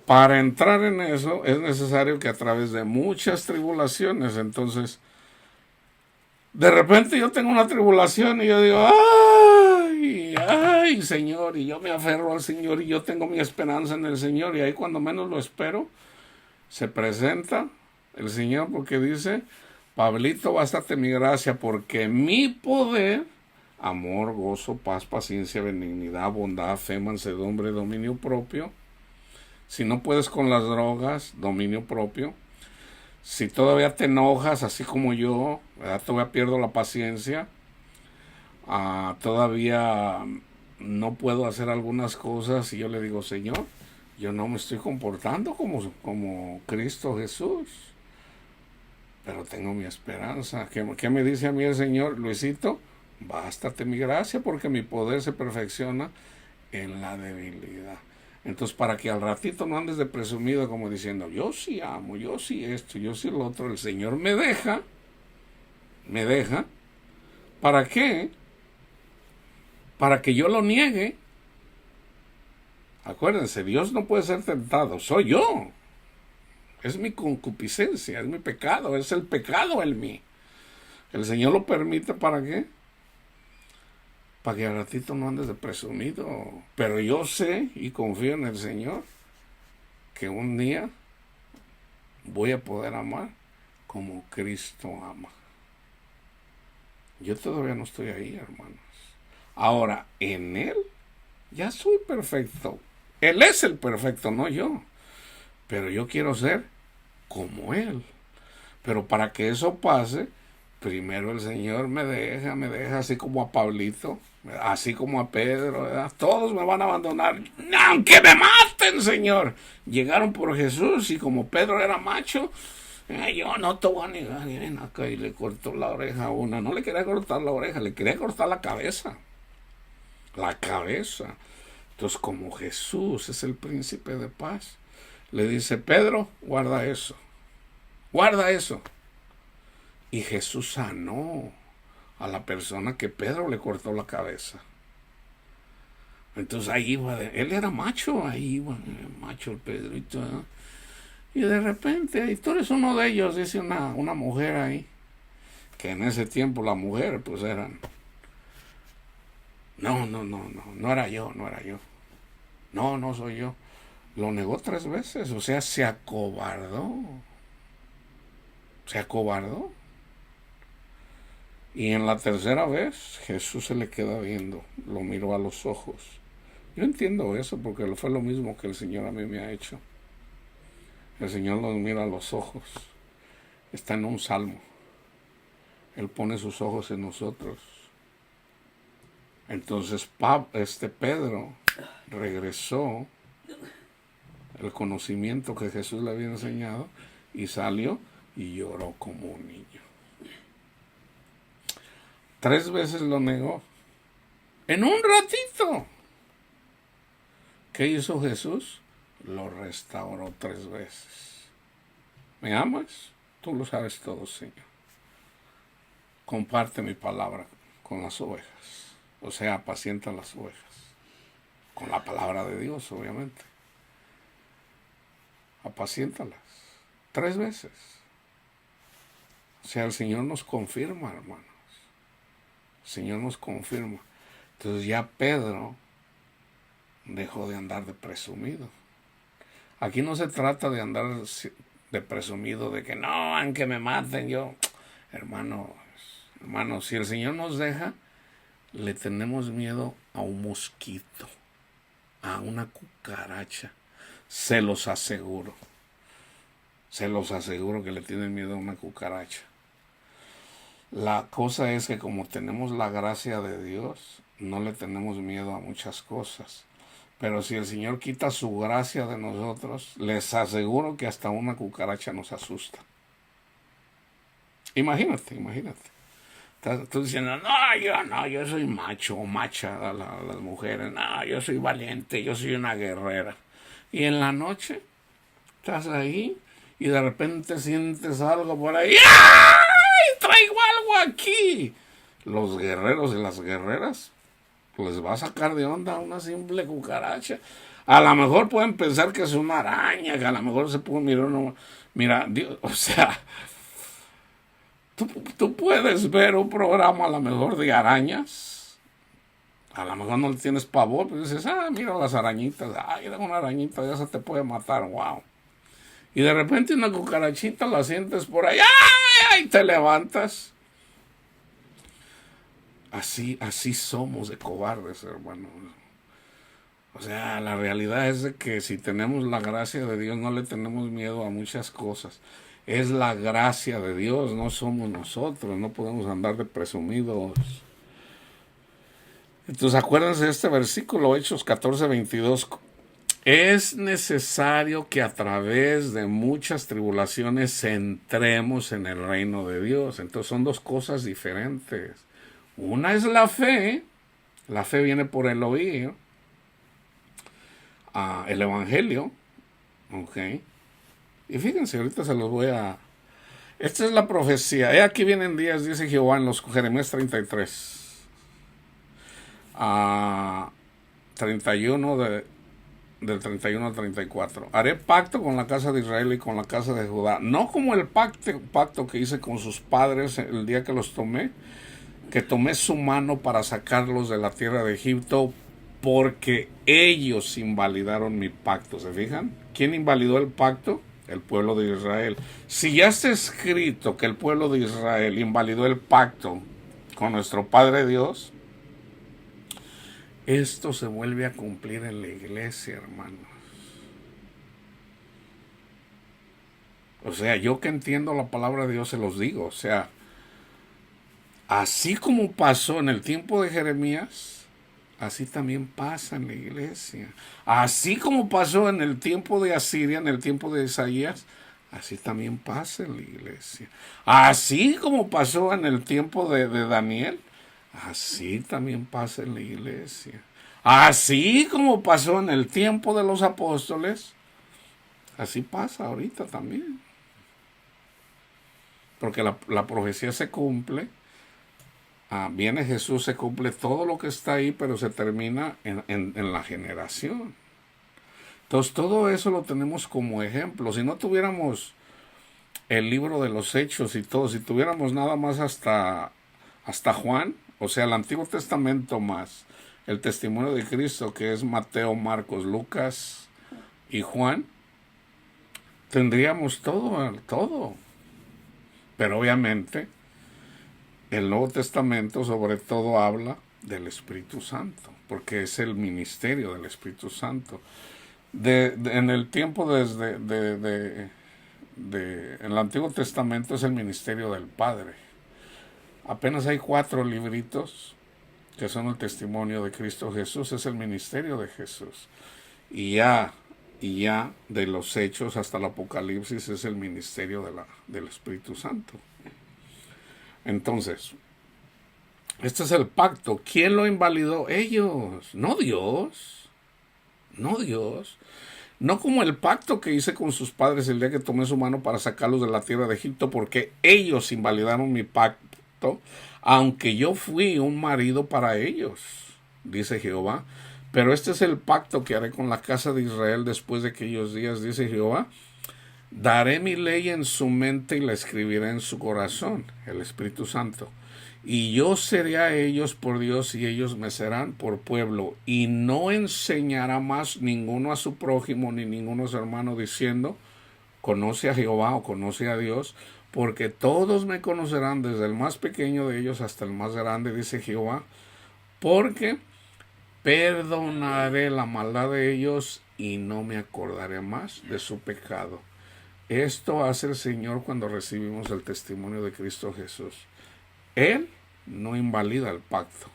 para entrar en eso es necesario que a través de muchas tribulaciones, entonces, de repente yo tengo una tribulación y yo digo, ay, Señor, y yo me aferro al Señor y yo tengo mi esperanza en el Señor, y ahí cuando menos lo espero, se presenta el Señor porque dice, Pablito, bástate mi gracia, porque mi poder, amor, gozo, paz, paciencia, benignidad, bondad, fe, mansedumbre, dominio propio. Si no puedes con las drogas, dominio propio. Si todavía te enojas, así como yo, ¿verdad? Todavía pierdo la paciencia. Todavía no puedo hacer algunas cosas y yo le digo, Señor, yo no me estoy comportando como Cristo Jesús, pero tengo mi esperanza. ¿Qué me dice a mí el Señor? Luisito, bástate mi gracia porque mi poder se perfecciona en la debilidad. Entonces, para que al ratito no andes de presumido como diciendo, yo sí amo, yo sí esto, yo sí lo otro, el Señor me deja. ¿Para qué? Para que yo lo niegue. Acuérdense, Dios no puede ser tentado, soy yo. Es mi concupiscencia, es mi pecado, es el pecado en mí. El Señor lo permite, ¿para qué? Para que al ratito no andes de presumido. Pero yo sé y confío en el Señor que un día voy a poder amar como Cristo ama. Yo todavía no estoy ahí, hermanos. Ahora, en Él ya soy perfecto. Él es el perfecto, no yo. Pero yo quiero ser como Él. Pero para que eso pase, primero el Señor me deja así como a Pablito, así como a Pedro, ¿verdad? Todos me van a abandonar, aunque me maten, Señor. Llegaron por Jesús y como Pedro era macho, yo no te voy a negar, y ven acá, y le cortó la oreja a una. No le quería cortar la oreja, le quería cortar la cabeza. La cabeza. Entonces, como Jesús es el príncipe de paz, le dice, Pedro, guarda eso. Guarda eso. Y Jesús sanó a la persona que Pedro le cortó la cabeza. Entonces ahí iba, él era macho, ahí iba, macho el Pedrito, ¿eh? Y de repente, y tú eres uno de ellos, dice una mujer ahí, que en ese tiempo las mujeres pues eran, no era yo. No soy yo. Lo negó 3 veces, o sea, se acobardó. Y en la tercera vez Jesús se le queda viendo, lo miró a los ojos. Yo entiendo eso porque fue lo mismo que el Señor a mí me ha hecho. El Señor nos mira a los ojos. Está en un salmo. Él pone sus ojos en nosotros. Entonces Pedro regresó el conocimiento que Jesús le había enseñado y salió y lloró como un niño. 3 veces lo negó. En un ratito. ¿Qué hizo Jesús? Lo restauró 3 veces. ¿Me amas? Tú lo sabes todo, Señor. Comparte mi palabra con las ovejas. O sea, apacienta las ovejas. Con la palabra de Dios, obviamente. Apaciéntalas. 3 veces. O sea, el Señor nos confirma, hermanos. El Señor nos confirma. Entonces ya Pedro dejó de andar de presumido. Aquí no se trata de andar de presumido, de que no, aunque me maten yo. Hermano, si el Señor nos deja, le tenemos miedo a un mosquito, a una cucaracha. Se los aseguro que le tienen miedo a una cucaracha. La cosa es que como tenemos la gracia de Dios, no le tenemos miedo a muchas cosas. Pero si el Señor quita su gracia de nosotros, les aseguro que hasta una cucaracha nos asusta. Imagínate. Tú diciendo, yo soy macho o macha a las mujeres. No, yo soy valiente, yo soy una guerrera. Y en la noche estás ahí y de repente sientes algo por ahí. ¡Ay! Traigo algo aquí. los guerreros y las guerreras, les va a sacar de onda una simple cucaracha. A lo mejor pueden pensar que es una araña, que a lo mejor se puede mirar uno. Mira, Dios, o sea, tú puedes ver un programa a lo mejor de arañas. A lo mejor no le tienes pavor, pero dices, mira las arañitas, mira una arañita, ya se te puede matar, wow. Y de repente una cucarachita la sientes por ahí, ¡ay! Y te levantas. Así somos de cobardes, hermanos. O sea, la realidad es de que si tenemos la gracia de Dios no le tenemos miedo a muchas cosas. Es la gracia de Dios, no somos nosotros, no podemos andar de presumidos. Entonces acuérdense de este versículo, Hechos 14:22. Es necesario que a través de muchas tribulaciones entremos en el reino de Dios. Entonces son dos cosas diferentes. Una es la fe viene por el oír, el evangelio, ok. Y fíjense, ahorita se los voy a... Esta es la profecía. Aquí vienen días, dice Jehová en los Jeremías 33. 31 del 31 al 34. Haré pacto con la casa de Israel y con la casa de Judá. No como el pacto que hice con sus padres el día que los tomé, que tomé su mano para sacarlos de la tierra de Egipto, porque ellos invalidaron mi pacto. ¿Se fijan? ¿Quién invalidó el pacto? El pueblo de Israel. Si ya está escrito que el pueblo de Israel invalidó el pacto con nuestro Padre Dios, esto se vuelve a cumplir en la iglesia, hermanos. O sea, yo que entiendo la palabra de Dios se los digo. O sea, así como pasó en el tiempo de Jeremías, así también pasa en la iglesia. Así como pasó en el tiempo de Asiria, en el tiempo de Isaías, así también pasa en la iglesia. Así como pasó en el tiempo de Daniel, así también pasa en la iglesia. Así como pasó en el tiempo de los apóstoles, así pasa ahorita también. Porque la profecía se cumple. Viene Jesús, se cumple todo lo que está ahí, pero se termina en la generación. Entonces todo eso lo tenemos como ejemplo. Si no tuviéramos el libro de los Hechos y todo, si tuviéramos nada más hasta Juan, o sea, el Antiguo Testamento más el testimonio de Cristo, que es Mateo, Marcos, Lucas y Juan, tendríamos todo. Pero obviamente el Nuevo Testamento sobre todo habla del Espíritu Santo, porque es el ministerio del Espíritu Santo. En el tiempo en el Antiguo Testamento es el ministerio del Padre. Apenas hay 4 libritos que son el testimonio de Cristo Jesús, es el ministerio de Jesús. Y ya de los Hechos hasta el Apocalipsis es el ministerio del Espíritu Santo. Entonces, este es el pacto. ¿Quién lo invalidó? Ellos, no Dios. No Dios. No como el pacto que hice con sus padres el día que tomé su mano para sacarlos de la tierra de Egipto, porque ellos invalidaron mi pacto, aunque yo fui un marido para ellos, dice Jehová. Pero este es el pacto que haré con la casa de Israel después de aquellos días, dice Jehová. Daré mi ley en su mente y la escribiré en su corazón, el Espíritu Santo. Y yo seré a ellos por Dios y ellos me serán por pueblo. Y no enseñará más ninguno a su prójimo ni ninguno a su hermano diciendo, conoce a Jehová o conoce a Dios, porque todos me conocerán desde el más pequeño de ellos hasta el más grande, dice Jehová, porque perdonaré la maldad de ellos y no me acordaré más de su pecado. Esto hace el Señor cuando recibimos el testimonio de Cristo Jesús. Él no invalida el pacto.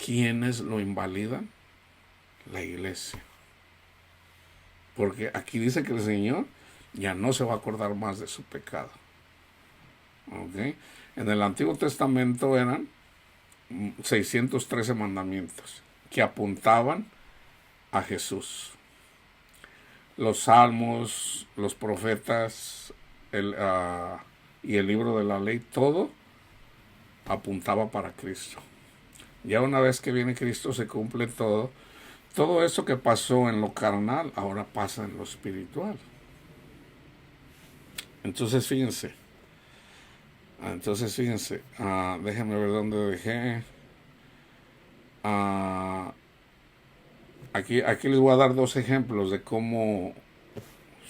¿Quiénes lo invalidan? La iglesia. Porque aquí dice que el Señor ya no se va a acordar más de su pecado. ¿Okay? En el Antiguo Testamento eran 613 mandamientos que apuntaban a Jesús. Los salmos, los profetas y el libro de la ley, todo apuntaba para Cristo. Ya una vez que viene Cristo se cumple todo. Todo eso que pasó en lo carnal ahora pasa en lo espiritual. Entonces fíjense. Déjenme ver dónde dejé. Aquí les voy a dar dos ejemplos de cómo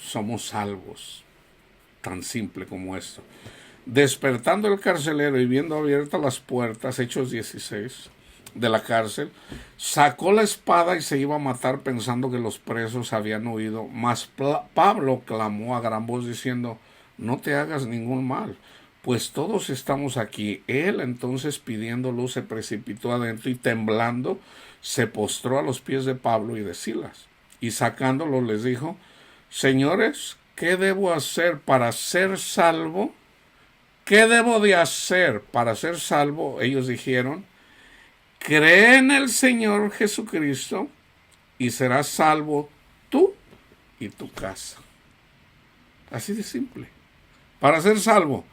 somos salvos. Tan simple como esto. Despertando el carcelero y viendo abiertas las puertas, Hechos 16, de la cárcel, sacó la espada y se iba a matar pensando que los presos habían huido. Mas Pablo clamó a gran voz diciendo: no te hagas ningún mal, pues todos estamos aquí. Él entonces, pidiendo luz, se precipitó adentro y temblando se postró a los pies de Pablo y de Silas, y sacándolo les dijo: señores, ¿qué debo hacer para ser salvo? ¿Qué debo de hacer para ser salvo? Ellos dijeron: cree en el Señor Jesucristo y serás salvo tú y tu casa. Así de simple. Para ser salvo,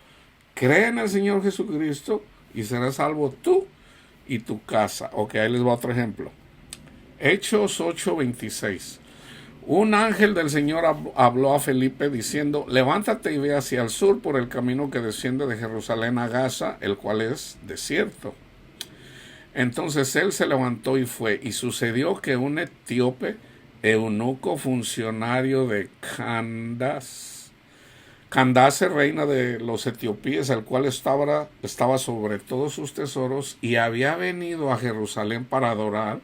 cree en el Señor Jesucristo y serás salvo tú y tu casa. Ok, ahí les va otro ejemplo. Hechos 8:26. Un ángel del Señor habló a Felipe diciendo: levántate y ve hacia el sur por el camino que desciende de Jerusalén a Gaza, el cual es desierto. Entonces él se levantó y fue, y sucedió que un etíope, eunuco funcionario de Candace, reina de los etiopíes, el cual estaba sobre todos sus tesoros y había venido a Jerusalén para adorar,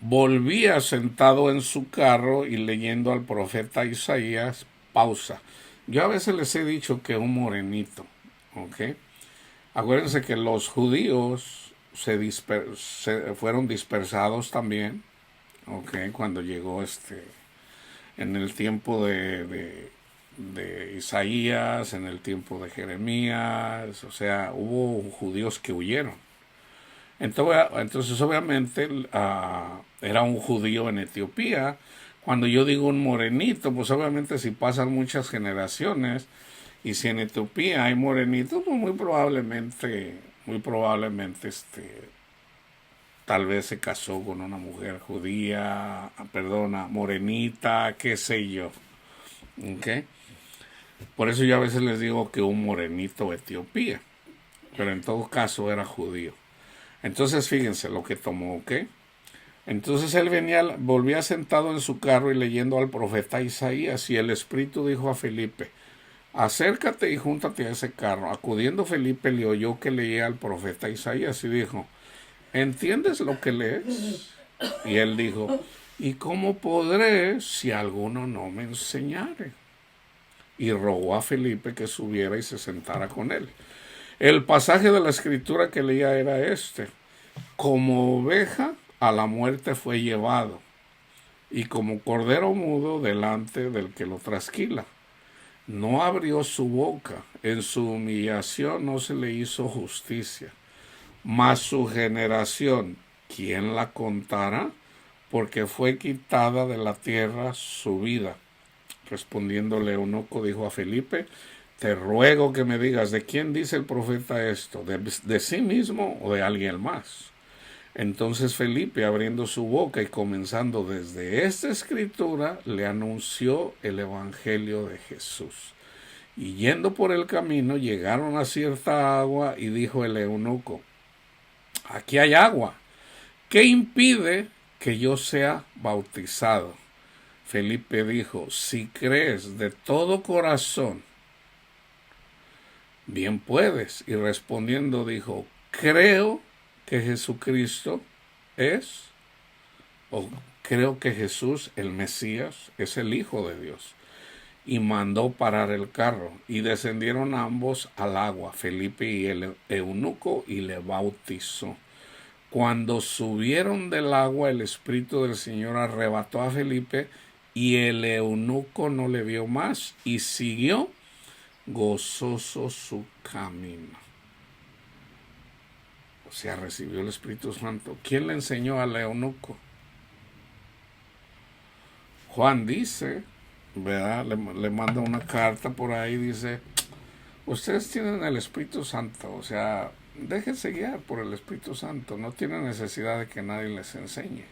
volvía sentado en su carro y leyendo al profeta Isaías. Pausa. Yo a veces les he dicho que un morenito, ¿ok? Acuérdense que los judíos fueron dispersados también, ¿ok? Cuando llegó en el tiempo de Isaías, en el tiempo de Jeremías, o sea, hubo judíos que huyeron. Entonces obviamente era un judío en Etiopía. Cuando yo digo un morenito, pues obviamente si pasan muchas generaciones y si en Etiopía hay morenitos, pues muy probablemente tal vez se casó con una mujer judía, morenita, qué sé yo. ¿Okay? Por eso yo a veces les digo que un morenito de Etiopía, pero en todo caso era judío. Entonces fíjense lo que tomó, ¿ok? Entonces él volvía sentado en su carro y leyendo al profeta Isaías, y el Espíritu dijo a Felipe: acércate y júntate a ese carro. Acudiendo Felipe le oyó que leía al profeta Isaías y dijo: ¿entiendes lo que lees? Y él dijo: ¿y cómo podré si alguno no me enseñare? Y rogó a Felipe que subiera y se sentara con él. El pasaje de la escritura que leía era este: como oveja a la muerte fue llevado, y como cordero mudo delante del que lo trasquila. No abrió su boca, en su humillación no se le hizo justicia. Mas su generación, ¿quién la contará? Porque fue quitada de la tierra su vida. Respondiéndole eunuco dijo a Felipe: te ruego que me digas, ¿de quién dice el profeta esto? ¿De sí mismo o de alguien más? Entonces Felipe, abriendo su boca y comenzando desde esta escritura, le anunció el evangelio de Jesús. Y yendo por el camino, llegaron a cierta agua, y dijo el eunuco: aquí hay agua, ¿qué impide que yo sea bautizado? Felipe dijo: si crees de todo corazón, bien puedes. Y respondiendo dijo: creo que Jesucristo creo que Jesús, el Mesías, es el Hijo de Dios. Y mandó parar el carro, y descendieron ambos al agua, Felipe y el eunuco, y le bautizó. Cuando subieron del agua, el Espíritu del Señor arrebató a Felipe, y el eunuco no le vio más, y siguió gozoso su camino. O sea, recibió el Espíritu Santo. ¿Quién le enseñó al eunuco? Juan dice, ¿verdad? Le manda una carta por ahí, dice: Ustedes tienen el Espíritu Santo, o sea, déjense guiar por el Espíritu Santo, no tienen necesidad de que nadie les enseñe.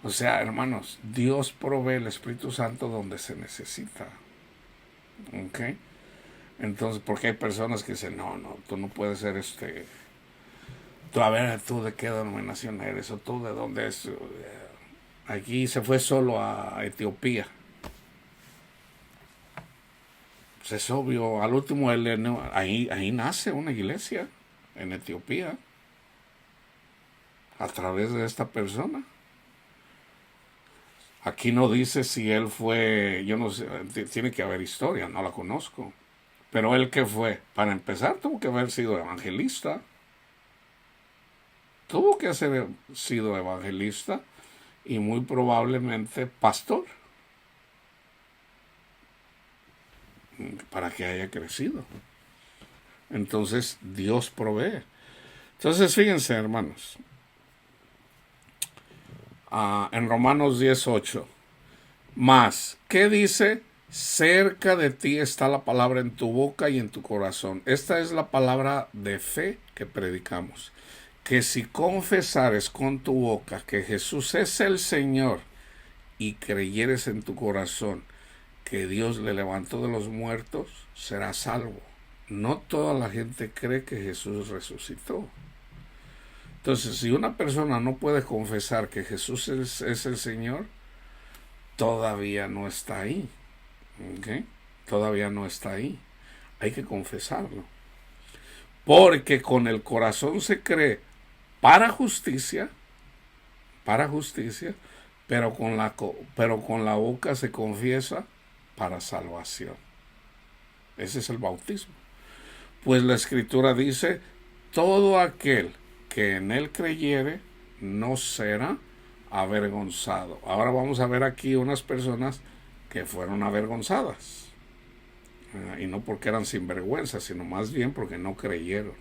O sea, hermanos, Dios provee el Espíritu Santo donde se necesita. ¿Ok? Entonces, porque hay personas que dicen, no, tú no puedes ser tú, a ver, tú de qué denominación eres, o tú de dónde es. Aquí se fue solo a Etiopía. Pues es obvio, al último, ahí nace una iglesia, en Etiopía, a través de esta persona. Aquí no dice si él fue, yo no sé, tiene que haber historia, no la conozco. Pero él que fue, para empezar, tuvo que haber sido evangelista. Tuvo que haber sido evangelista y muy probablemente pastor para que haya crecido. Entonces Dios provee. Entonces fíjense, hermanos, en Romanos 18, más, ¿qué dice? Cerca de ti está la palabra en tu boca y en tu corazón. Esta es la palabra de fe que predicamos. Que si confesares con tu boca que Jesús es el Señor y creyeres en tu corazón que Dios le levantó de los muertos, serás salvo. No toda la gente cree que Jesús resucitó. Entonces, si una persona no puede confesar que Jesús es el Señor, todavía no está ahí. ¿Okay? Todavía no está ahí. Hay que confesarlo. Porque con el corazón se cree para justicia, pero con la boca se confiesa para salvación. Ese es el bautismo. Pues la Escritura dice, todo aquel que en él creyere no será avergonzado. Ahora vamos a ver aquí unas personas que fueron avergonzadas. Y no porque eran sinvergüenzas, sino más bien porque no creyeron.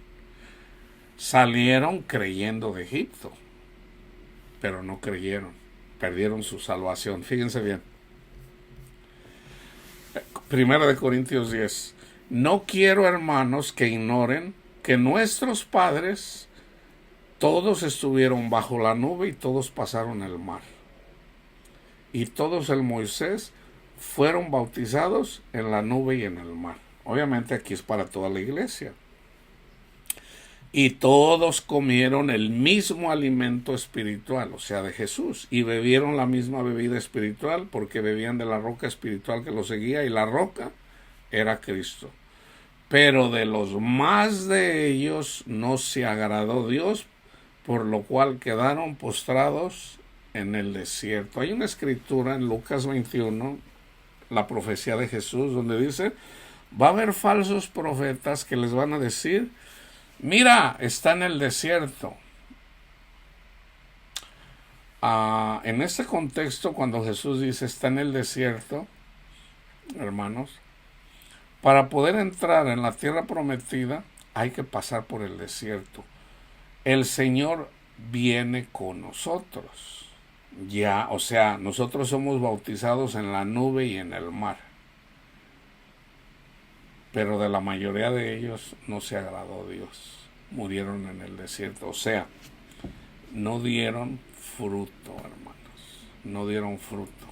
Salieron creyendo de Egipto, pero no creyeron. Perdieron su salvación. Fíjense bien. 1 Corintios 10. No quiero, hermanos, que ignoren que nuestros padres todos estuvieron bajo la nube y todos pasaron el mar. Y todos en Moisés fueron bautizados en la nube y en el mar. Obviamente aquí es para toda la iglesia. Y todos comieron el mismo alimento espiritual, o sea, de Jesús, y bebieron la misma bebida espiritual, porque bebían de la roca espiritual que los seguía, y la roca era Cristo. Pero de los más de ellos no se agradó Dios, por lo cual quedaron postrados en el desierto. Hay una escritura en Lucas 21, la profecía de Jesús, donde dice, va a haber falsos profetas que les van a decir, mira, está en el desierto. En este contexto, cuando Jesús dice está en el desierto, hermanos, para poder entrar en la tierra prometida hay que pasar por el desierto. El Señor viene con nosotros. Ya, o sea, nosotros somos bautizados en la nube y en el mar. Pero de la mayoría de ellos no se agradó Dios. Murieron en el desierto. O sea, no dieron fruto, hermanos. No dieron fruto.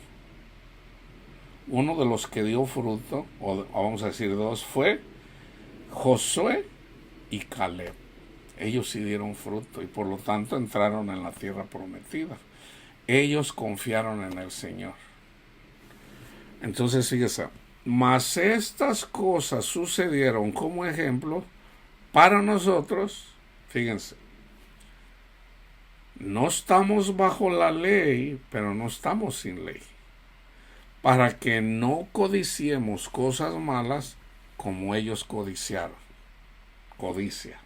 Uno de los que dio fruto, o vamos a decir dos, fue Josué y Caleb. Ellos sí dieron fruto y por lo tanto entraron en la tierra prometida. Ellos confiaron en el Señor. Entonces, fíjese, mas estas cosas sucedieron como ejemplo para nosotros. Fíjense, no estamos bajo la ley, pero no estamos sin ley, para que no codiciemos cosas malas como ellos codiciaron. Codicia.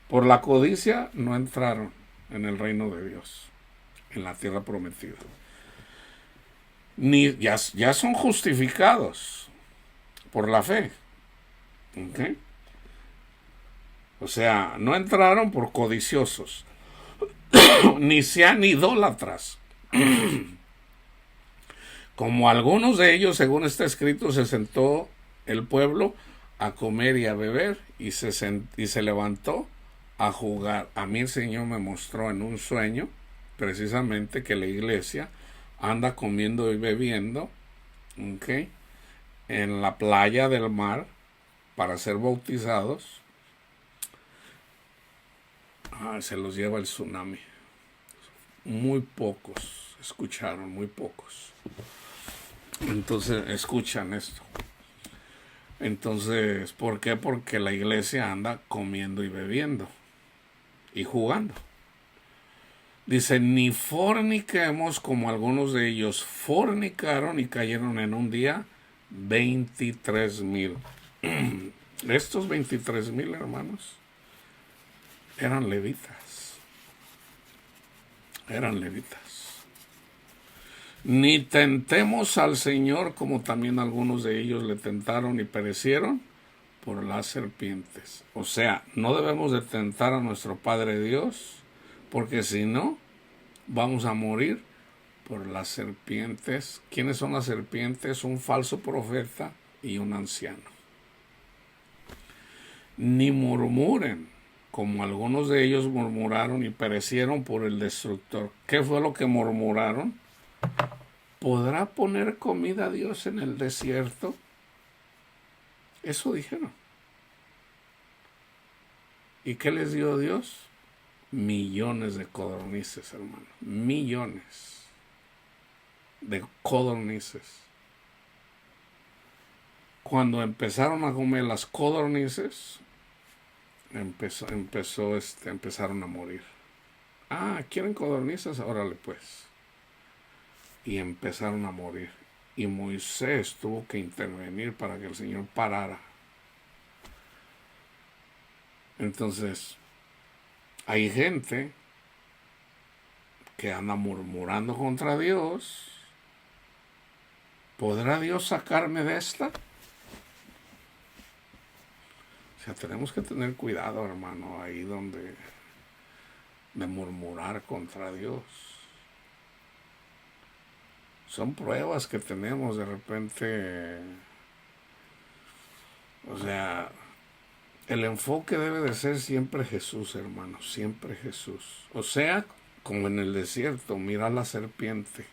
Por la codicia no entraron en el reino de Dios, en la tierra prometida. Ya son justificados por la fe. ¿Okay? O sea, no entraron por codiciosos, ni sean idólatras. Como algunos de ellos, según está escrito, se sentó el pueblo a comer y a beber y se levantó a jugar. A mí el Señor me mostró en un sueño precisamente que la iglesia anda comiendo y bebiendo, ¿ok?, en la playa del mar para ser bautizados. Se los lleva el tsunami. Muy pocos escucharon, muy pocos. Entonces escuchan esto. Entonces, ¿por qué? Porque la iglesia anda comiendo y bebiendo y jugando. Dice, ni forniquemos como algunos de ellos fornicaron y cayeron en un día 23,000. Estos 23,000 hermanos eran levitas. Eran levitas. Ni tentemos al Señor como también algunos de ellos le tentaron y perecieron por las serpientes. O sea, no debemos de tentar a nuestro Padre Dios, porque si no, vamos a morir por las serpientes. ¿Quiénes son las serpientes? Un falso profeta y un anciano. Ni murmuren, como algunos de ellos murmuraron y perecieron por el destructor. ¿Qué fue lo que murmuraron? ¿Podrá poner comida a Dios en el desierto? Eso dijeron. ¿Y qué les dio Dios? Millones de codornices, hermano. Millones de codornices. Cuando empezaron a comer las codornices, empezaron a morir. ¿Quieren codornices? Órale pues. Y empezaron a morir. Y Moisés tuvo que intervenir para que el Señor parara. Entonces, hay gente que anda murmurando contra Dios. ¿Podrá Dios sacarme de esta? O sea, tenemos que tener cuidado, hermano, ahí donde de murmurar contra Dios. Son pruebas que tenemos de repente. O sea, el enfoque debe de ser siempre Jesús, hermano, siempre Jesús. O sea, como en el desierto, mira la serpiente.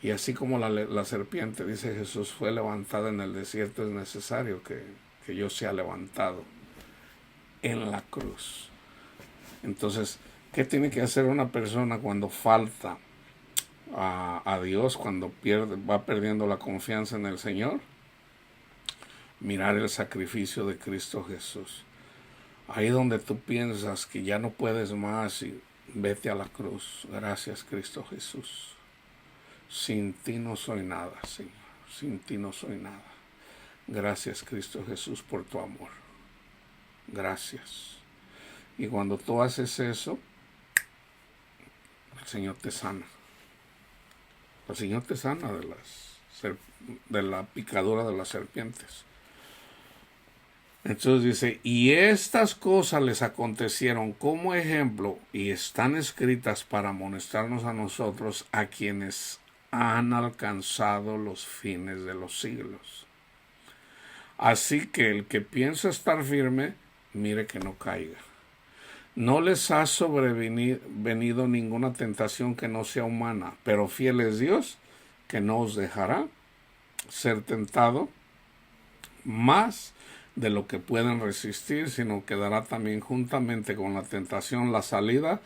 Y así como la serpiente, dice Jesús, fue levantada en el desierto, es necesario que yo sea levantado en la cruz. Entonces, ¿qué tiene que hacer una persona cuando falta a Dios, cuando va perdiendo la confianza en el Señor? Mirar el sacrificio de Cristo Jesús. Ahí donde tú piensas que ya no puedes más, y vete a la cruz. Gracias, Cristo Jesús. Sin ti no soy nada, Señor. Sin ti no soy nada. Gracias, Cristo Jesús, por tu amor. Gracias. Y cuando tú haces eso, el Señor te sana. El Señor te sana de la picadura de las serpientes. Entonces dice, y estas cosas les acontecieron como ejemplo y están escritas para amonestarnos a nosotros, a quienes han alcanzado los fines de los siglos. Así que el que piensa estar firme, mire que no caiga. No les ha sobrevenido ninguna tentación que no sea humana, pero fiel es Dios, que no os dejará ser tentado más de lo que pueden resistir, sino que dará también juntamente con la tentación la salida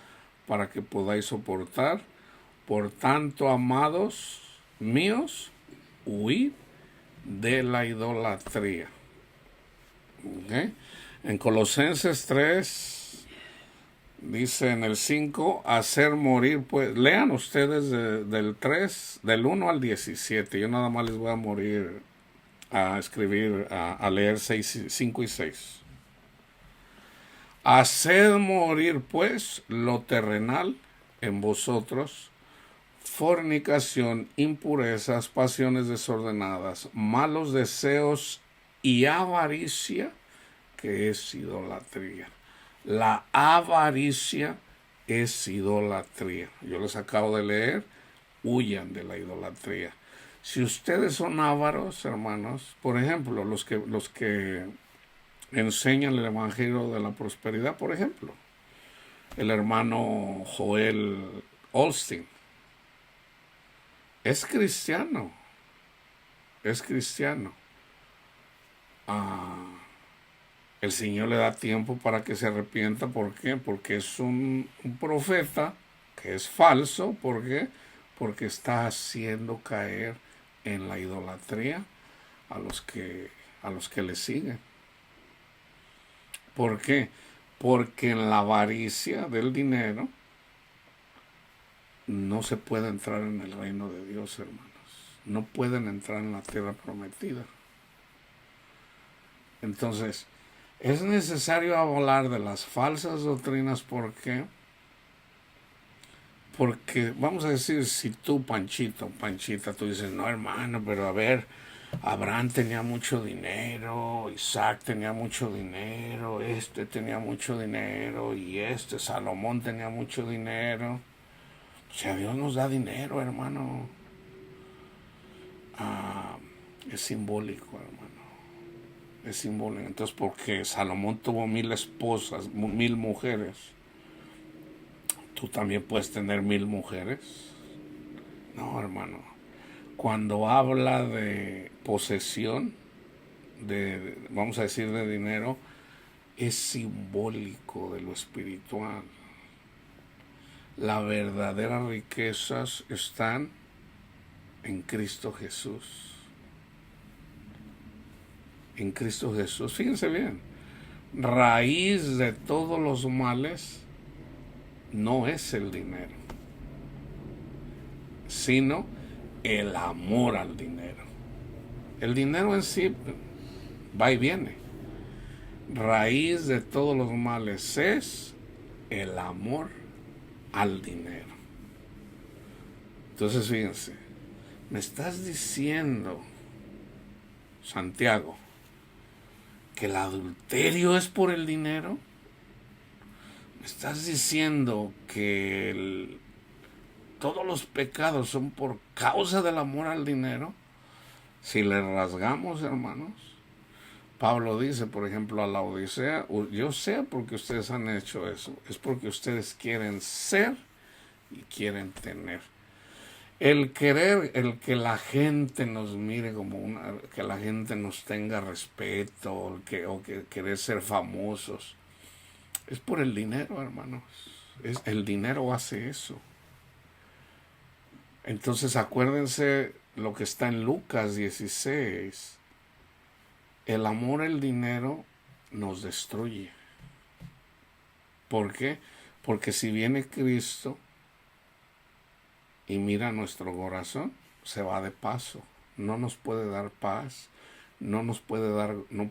para que podáis soportar. Por tanto, amados míos, huid de la idolatría. ¿Okay? En Colosenses 3 dice en el 5, hacer morir, pues lean ustedes del 1 al 17. Yo nada más les voy a leer 5 y 6. Haced morir pues lo terrenal en vosotros: fornicación, impurezas, pasiones desordenadas, malos deseos y avaricia, que es idolatría. La avaricia es idolatría. Yo les acabo de leer, huyan de la idolatría. Si ustedes son ávaros, hermanos, por ejemplo, los que enseñan el Evangelio de la Prosperidad, por ejemplo, el hermano Joel Osteen, es cristiano, es cristiano. El Señor le da tiempo para que se arrepienta. ¿Por qué? Porque es un profeta que es falso. ¿Por qué? Porque está haciendo caer en la idolatría a los que le siguen. ¿Por qué? Porque en la avaricia del dinero no se puede entrar en el reino de Dios, hermanos. No pueden entrar en la tierra prometida. Entonces, es necesario hablar de las falsas doctrinas. ¿Por qué? Porque, vamos a decir, si tú, Panchita, tú dices, no, hermano, pero a ver, Abraham tenía mucho dinero, Isaac tenía mucho dinero, este tenía mucho dinero, y Salomón tenía mucho dinero. O sea, Dios nos da dinero, hermano. Es simbólico, hermano. Es simbólico. Entonces, porque Salomón tuvo 1000 esposas, 1000 mujeres, ¿tú también puedes tener 1000 mujeres? No, hermano. Cuando habla de posesión, vamos a decir, de dinero, es simbólico de lo espiritual. Las verdaderas riquezas están en Cristo Jesús. En Cristo Jesús. Fíjense bien. Raíz de todos los males no es el dinero, sino el amor al dinero. El dinero en sí va y viene. Raíz de todos los males es el amor al dinero. Entonces, fíjense, me estás diciendo, Santiago, que el adulterio es por el dinero. Me estás diciendo que todos los pecados son por causa del amor al dinero. Si le rasgamos, hermanos, Pablo dice, por ejemplo, a la Odisea, yo sé porque ustedes han hecho eso, es porque ustedes quieren ser y quieren tener. El querer, el que la gente nos mire que la gente nos tenga respeto, o que querer ser famosos, es por el dinero, hermanos. El dinero hace eso. Entonces acuérdense lo que está en Lucas 16. El amor al dinero nos destruye. ¿Por qué? Porque si viene Cristo y mira nuestro corazón, se va de paso. No nos puede dar paz, no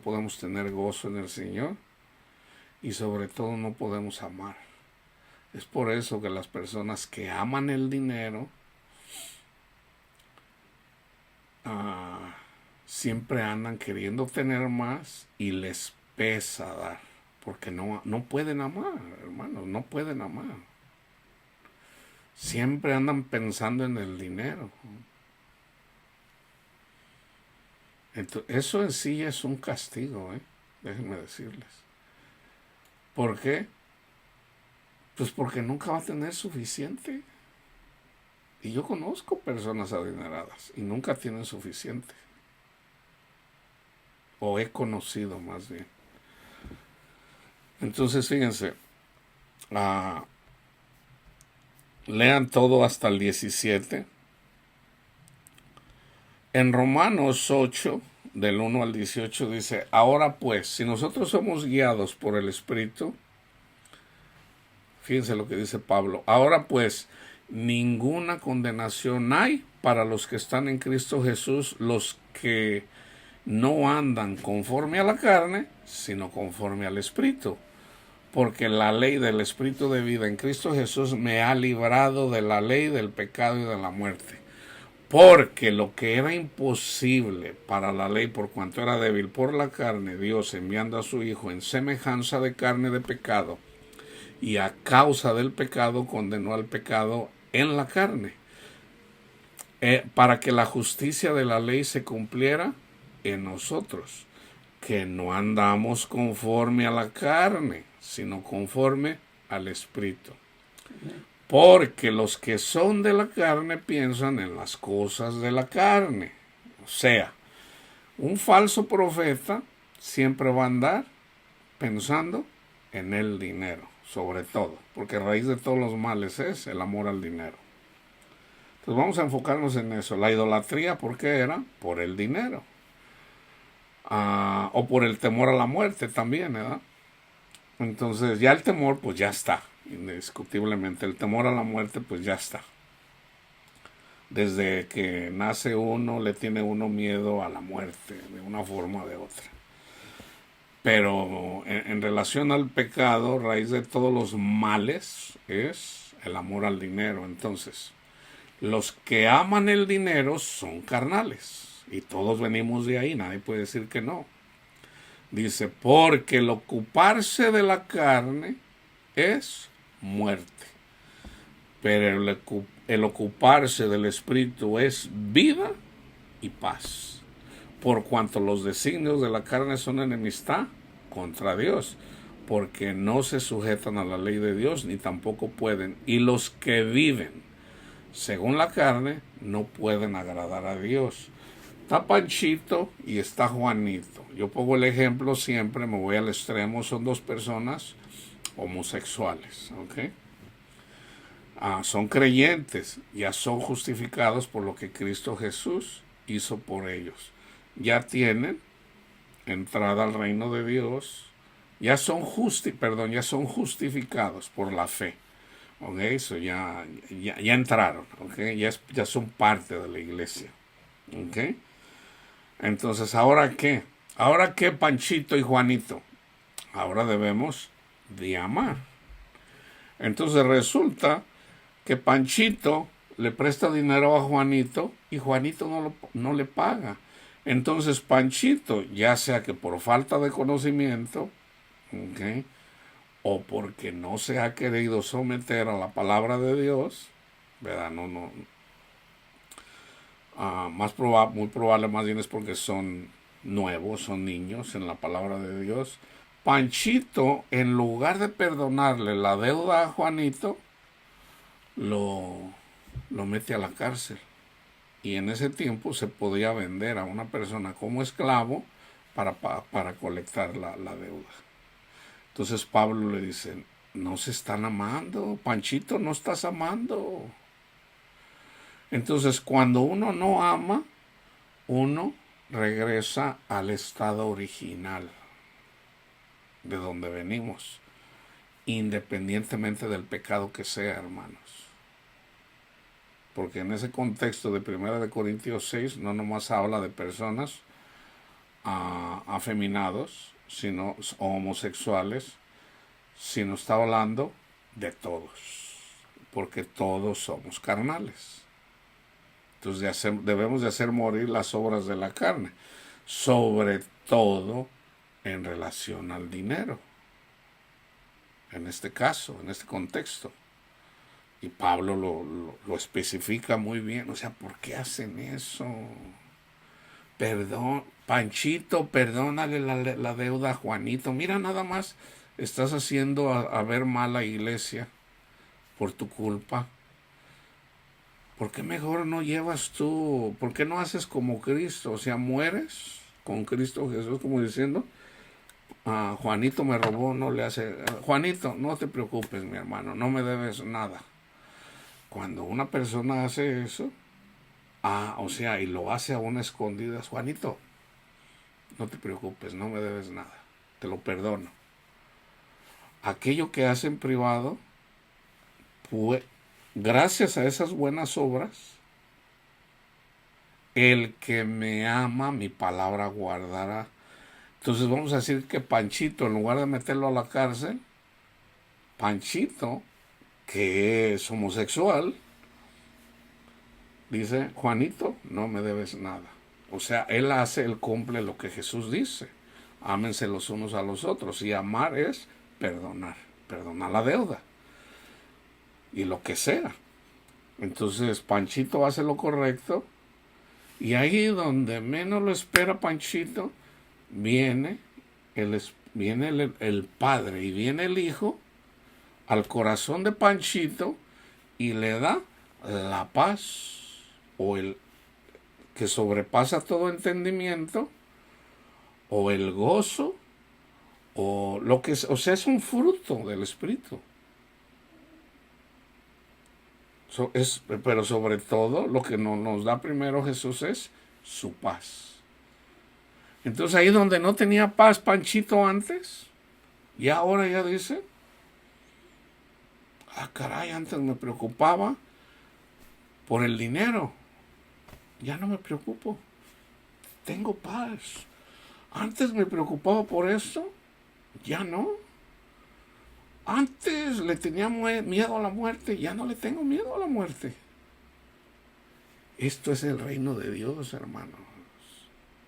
podemos tener gozo en el Señor, y sobre todo no podemos amar. Es por eso que las personas que aman el dinero siempre andan queriendo tener más y les pesa dar, porque no pueden amar, hermanos, no pueden amar. Siempre andan pensando en el dinero. Entonces, eso en sí es un castigo, déjenme decirles. ¿Por qué? Pues porque nunca va a tener suficiente. Y yo conozco personas adineradas y nunca tienen suficiente. O he conocido más bien. Entonces, fíjense, lean todo hasta el 17. En Romanos 8, del 1 al 18, dice, ahora pues, si nosotros somos guiados por el Espíritu, fíjense lo que dice Pablo, ahora pues, ninguna condenación hay para los que están en Cristo Jesús, los que no andan conforme a la carne, sino conforme al Espíritu. Porque la ley del Espíritu de vida en Cristo Jesús me ha librado de la ley del pecado y de la muerte. Porque lo que era imposible para la ley, por cuanto era débil por la carne, Dios enviando a su Hijo en semejanza de carne de pecado, y a causa del pecado condenó al pecado en la carne, para que la justicia de la ley se cumpliera en nosotros, que no andamos conforme a la carne, sino conforme al Espíritu. Porque los que son de la carne piensan en las cosas de la carne. O sea, un falso profeta siempre va a andar pensando en el dinero, sobre todo, porque raíz de todos los males es el amor al dinero. Entonces vamos a enfocarnos en eso. La idolatría, ¿por qué era? Por el dinero. O por el temor a la muerte también, ¿verdad? Entonces ya el temor pues ya está, indiscutiblemente. El temor a la muerte pues ya está. Desde que nace uno le tiene uno miedo a la muerte, de una forma o de otra. Pero en relación al pecado, raíz de todos los males es el amor al dinero. Entonces, los que aman el dinero son carnales. Y todos venimos de ahí, nadie puede decir que no. Dice, porque el ocuparse de la carne es muerte. Pero el ocuparse del espíritu es vida y paz. Por cuanto los designios de la carne son enemistad contra Dios, porque no se sujetan a la ley de Dios, ni tampoco pueden. Y los que viven según la carne no pueden agradar a Dios. Está Panchito y está Juanito. Yo pongo el ejemplo siempre, me voy al extremo, son dos personas homosexuales, ¿ok? Son creyentes, ya son justificados por lo que Cristo Jesús hizo por ellos. Ya tienen entrada al reino de Dios, ya son justificados por la fe. Okay, eso ya entraron, okay, ya son parte de la iglesia. Okay. Entonces, ¿ahora qué? ¿Ahora qué, Panchito y Juanito? Ahora debemos de amar. Entonces resulta que Panchito le presta dinero a Juanito y Juanito no le paga. Entonces Panchito, ya sea que por falta de conocimiento, ¿okay?, o porque no se ha querido someter a la palabra de Dios, ¿verdad? Muy probable más bien es porque son nuevos, son niños en la palabra de Dios. Panchito, en lugar de perdonarle la deuda a Juanito, lo mete a la cárcel. Y en ese tiempo se podía vender a una persona como esclavo para colectar la deuda. Entonces Pablo le dice, no se están amando, Panchito, no estás amando. Entonces cuando uno no ama, uno regresa al estado original de donde venimos, independientemente del pecado que sea, hermanos. Porque en ese contexto de 1 Corintios 6 no nomás habla de personas afeminados, sino homosexuales, sino está hablando de todos, porque todos somos carnales. Entonces debemos de hacer morir las obras de la carne, sobre todo en relación al dinero, en este caso, en este contexto. Y Pablo lo especifica muy bien. O sea, ¿por qué hacen eso? Perdón, Panchito, perdónale la deuda a Juanito. Mira, nada más estás haciendo a ver mal a la iglesia por tu culpa. ¿Por qué mejor no llevas tú? ¿Por qué no haces como Cristo? O sea, mueres con Cristo Jesús, como diciendo, Juanito me robó, no le hace... Juanito, no te preocupes, mi hermano, no me debes nada. Cuando una persona hace eso, o sea, y lo hace a una escondida, Juanito, no te preocupes, no me debes nada, te lo perdono. Aquello que hace en privado, pues, gracias a esas buenas obras, el que me ama, mi palabra guardará. Entonces vamos a decir que Panchito, en lugar de meterlo a la cárcel, Panchito, que es homosexual, dice, Juanito, no me debes nada. O sea, él cumple lo que Jesús dice. Ámense los unos a los otros. Y amar es perdonar la deuda. Y lo que sea. Entonces Panchito hace lo correcto y ahí donde menos lo espera Panchito, viene el padre y viene el hijo al corazón de Panchito y le da la paz o el que sobrepasa todo entendimiento o el gozo o lo que o sea, es un fruto del espíritu. Pero sobre todo lo que nos da primero Jesús es su paz. Entonces ahí donde no tenía paz Panchito antes, y ahora ya dice, caray, antes me preocupaba por el dinero, ya no me preocupo, tengo paz. Antes me preocupaba por esto, ya no. Antes le tenía miedo a la muerte, ya no le tengo miedo a la muerte. Esto es el reino de Dios, hermanos.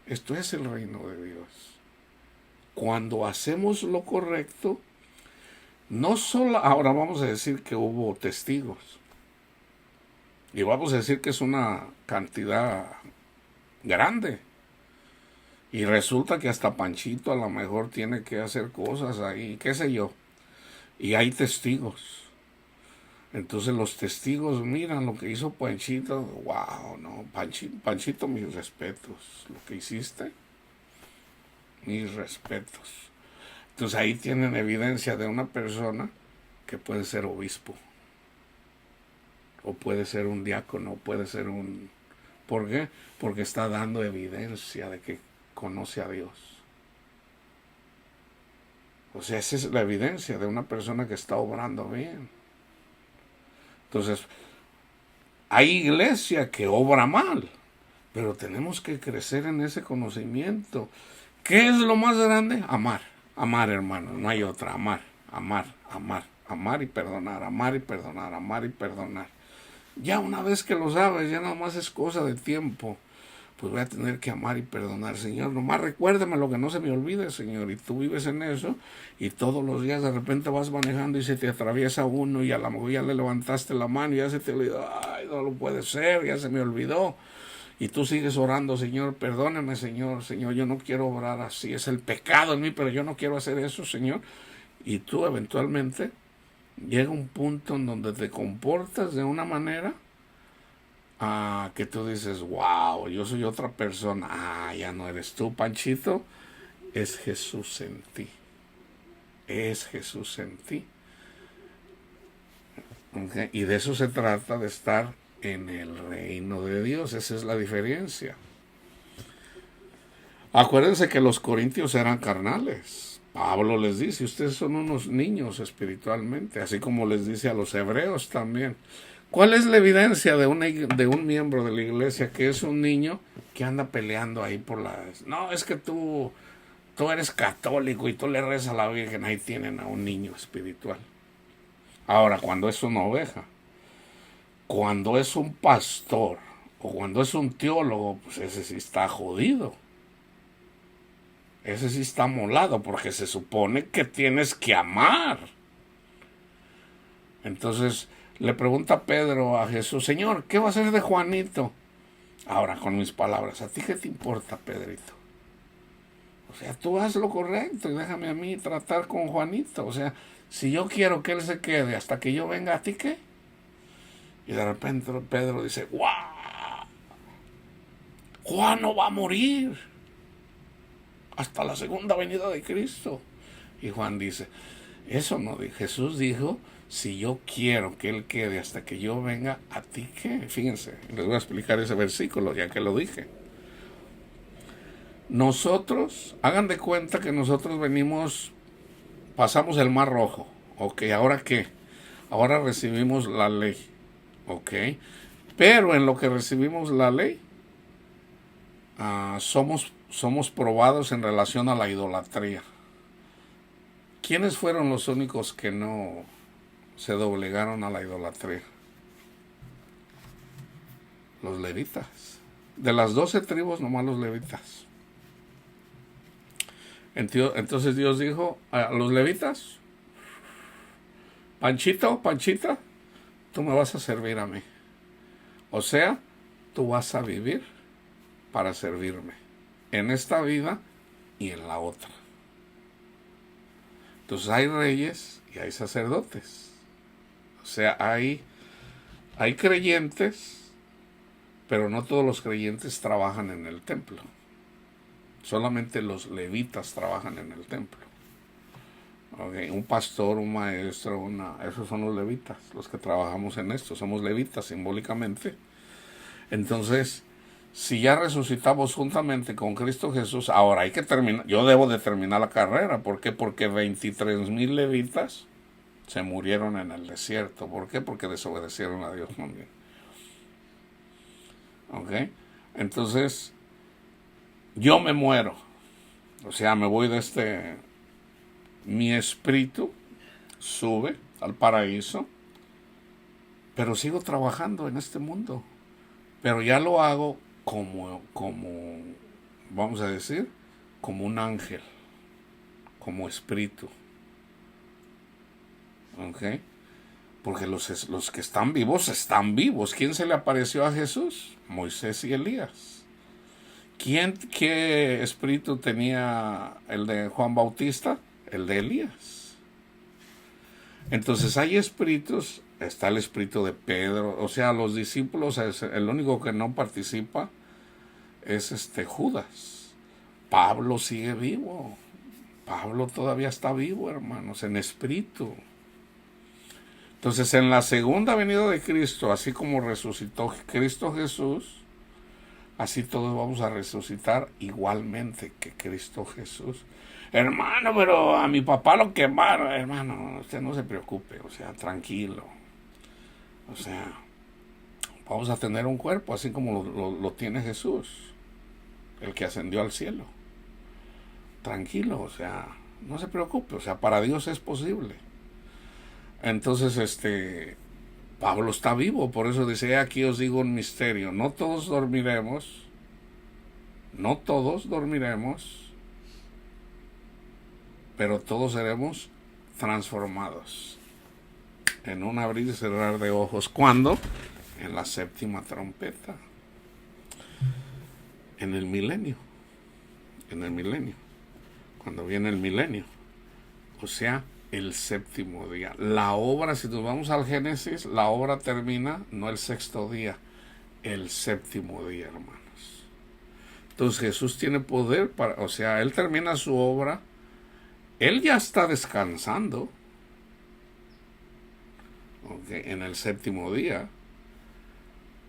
Esto es el reino de Dios. Cuando hacemos lo correcto, no solo, ahora vamos a decir que hubo testigos. Y vamos a decir que es una cantidad grande. Y resulta que hasta Panchito a lo mejor tiene que hacer cosas ahí, qué sé yo. Y hay testigos. Entonces los testigos miran lo que hizo Panchito. Wow, no, Panchito, mis respetos. Lo que hiciste, mis respetos. Entonces ahí tienen evidencia de una persona que puede ser obispo. O puede ser un diácono, puede ser un... ¿Por qué? Porque está dando evidencia de que conoce a Dios. O sea, esa es la evidencia de una persona que está obrando bien. Entonces, hay iglesia que obra mal, pero tenemos que crecer en ese conocimiento. ¿Qué es lo más grande? Amar. Amar, hermano, no hay otra. Amar, amar, amar, amar y perdonar, amar y perdonar, amar y perdonar. Ya una vez que lo sabes, ya nada más es cosa de tiempo. Pues voy a tener que amar y perdonar, Señor. Nomás recuérdame lo que no se me olvide, Señor. Y tú vives en eso y todos los días de repente vas manejando y se te atraviesa uno y a lo mejor ya le levantaste la mano y ya se te olvidó. Ay, no lo puede ser, ya se me olvidó. Y tú sigues orando, Señor, perdóname, Señor. Señor, yo no quiero orar así. Es el pecado en mí, pero yo no quiero hacer eso, Señor. Y tú eventualmente llega un punto en donde te comportas de una manera que tú dices, wow, yo soy otra persona. Ya no eres tú, Panchito, es Jesús en ti. Es Jesús en ti. ¿Okay? Y de eso se trata, de estar en el reino de Dios. Esa es la diferencia. Acuérdense que los corintios eran carnales. Pablo les dice, ustedes son unos niños espiritualmente, así como les dice a los hebreos también. ¿Cuál es la evidencia de un miembro de la iglesia que es un niño que anda peleando ahí por las... No, es que tú eres católico y tú le rezas a la Virgen. Ahí tienen a un niño espiritual. Ahora, cuando es una oveja, cuando es un pastor o cuando es un teólogo, pues ese sí está jodido. Ese sí está molado porque se supone que tienes que amar. Entonces le pregunta Pedro a Jesús, Señor, ¿qué va a hacer de Juanito? Ahora, con mis palabras, ¿a ti qué te importa, Pedrito? O sea, tú haz lo correcto y déjame a mí tratar con Juanito. O sea, si yo quiero que él se quede hasta que yo venga, ¿a ti qué? Y de repente Pedro dice, ¡guau! Juan no va a morir hasta la segunda venida de Cristo. Y Juan dice, eso no, Jesús dijo, si yo quiero que él quede hasta que yo venga, ¿a ti qué? Fíjense, les voy a explicar ese versículo ya que lo dije. Nosotros, hagan de cuenta que nosotros venimos, pasamos el Mar Rojo. Ok, ¿ahora qué? Ahora recibimos la ley. Ok, pero en lo que recibimos la ley, somos probados en relación a la idolatría. ¿Quiénes fueron los únicos que no se doblegaron a la idolatría? Los levitas. De las 12 tribus, nomás los levitas. Entonces Dios dijo a los levitas, Panchito, Panchita, tú me vas a servir a mí. O sea, tú vas a vivir para servirme en esta vida y en la otra. Entonces hay reyes y hay sacerdotes. O sea, hay creyentes, pero no todos los creyentes trabajan en el templo. Solamente los levitas trabajan en el templo. Okay. Un pastor, un maestro, esos son los levitas, los que trabajamos en esto. Somos levitas simbólicamente. Entonces, si ya resucitamos juntamente con Cristo Jesús, ahora hay que terminar. Yo debo de terminar la carrera. ¿Por qué? Porque 23,000 levitas se murieron en el desierto. ¿Por qué? Porque desobedecieron a Dios también. ¿Ok? Entonces, yo me muero. O sea, me voy de mi espíritu sube al paraíso, pero sigo trabajando en este mundo. Pero ya lo hago como vamos a decir, como un ángel, como espíritu. ¿Ok? Porque los que están vivos. ¿Quién se le apareció a Jesús? Moisés y Elías. ¿Qué espíritu tenía el de Juan Bautista? El de Elías. Entonces hay espíritus, está el espíritu de Pedro, o sea, los discípulos, el único que no participa es Judas. Pablo sigue vivo. Pablo todavía está vivo, hermanos, en espíritu. Entonces, en la segunda venida de Cristo, así como resucitó Cristo Jesús, así todos vamos a resucitar igualmente que Cristo Jesús. Hermano, pero a mi papá lo quemaron. Hermano, usted no se preocupe, o sea, tranquilo. O sea, vamos a tener un cuerpo así como lo tiene Jesús, el que ascendió al cielo. Tranquilo, o sea, no se preocupe, o sea, para Dios es posible. Entonces, Pablo está vivo, por eso dice, aquí os digo un misterio, no todos dormiremos, pero todos seremos transformados en un abrir y cerrar de ojos. ¿Cuándo? En la séptima trompeta, en el milenio, cuando viene el milenio, o sea, el séptimo día. La obra, si nos vamos al Génesis, la obra termina no el sexto día, el séptimo día, hermanos. Entonces Jesús tiene poder o sea, Él termina su obra, Él ya está descansando, en el séptimo día,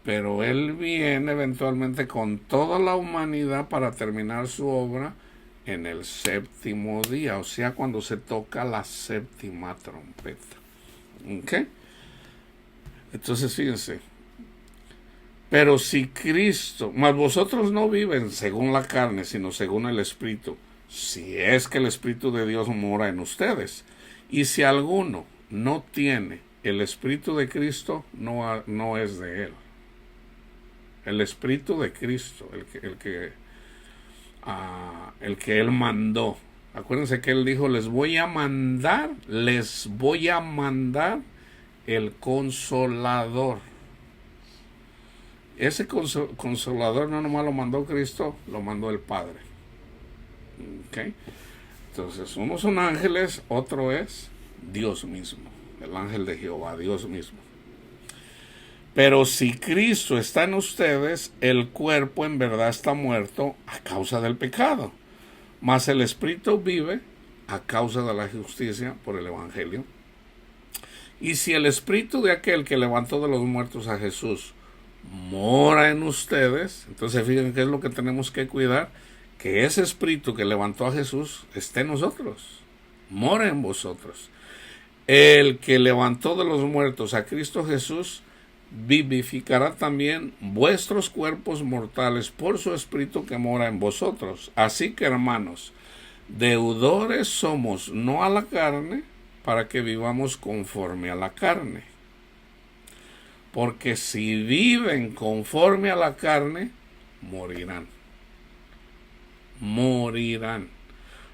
pero Él viene eventualmente con toda la humanidad para terminar su obra en el séptimo día, o sea, cuando se toca la séptima trompeta. ¿Ok? Entonces, fíjense. Pero si Cristo, mas vosotros no viven según la carne, sino según el Espíritu, si es que el Espíritu de Dios mora en ustedes. Y si alguno no tiene el Espíritu de Cristo, no es de él. El Espíritu de Cristo, el que Él mandó. Acuérdense que Él dijo, les voy a mandar el Consolador. Ese Consolador no nomás lo mandó Cristo, lo mandó el Padre. ¿Okay? Entonces, unos son ángeles, otro es Dios mismo, el ángel de Jehová, Dios mismo. Pero si Cristo está en ustedes, el cuerpo en verdad está muerto a causa del pecado, mas el espíritu vive a causa de la justicia por el evangelio. Y si el espíritu de aquel que levantó de los muertos a Jesús mora en ustedes, entonces fíjense qué es lo que tenemos que cuidar, que ese espíritu que levantó a Jesús esté en nosotros, mora en vosotros. El que levantó de los muertos a Cristo Jesús vivificará también vuestros cuerpos mortales por su espíritu que mora en vosotros. Así que, hermanos, deudores somos no a la carne, para que vivamos conforme a la carne. Porque si viven conforme a la carne, morirán.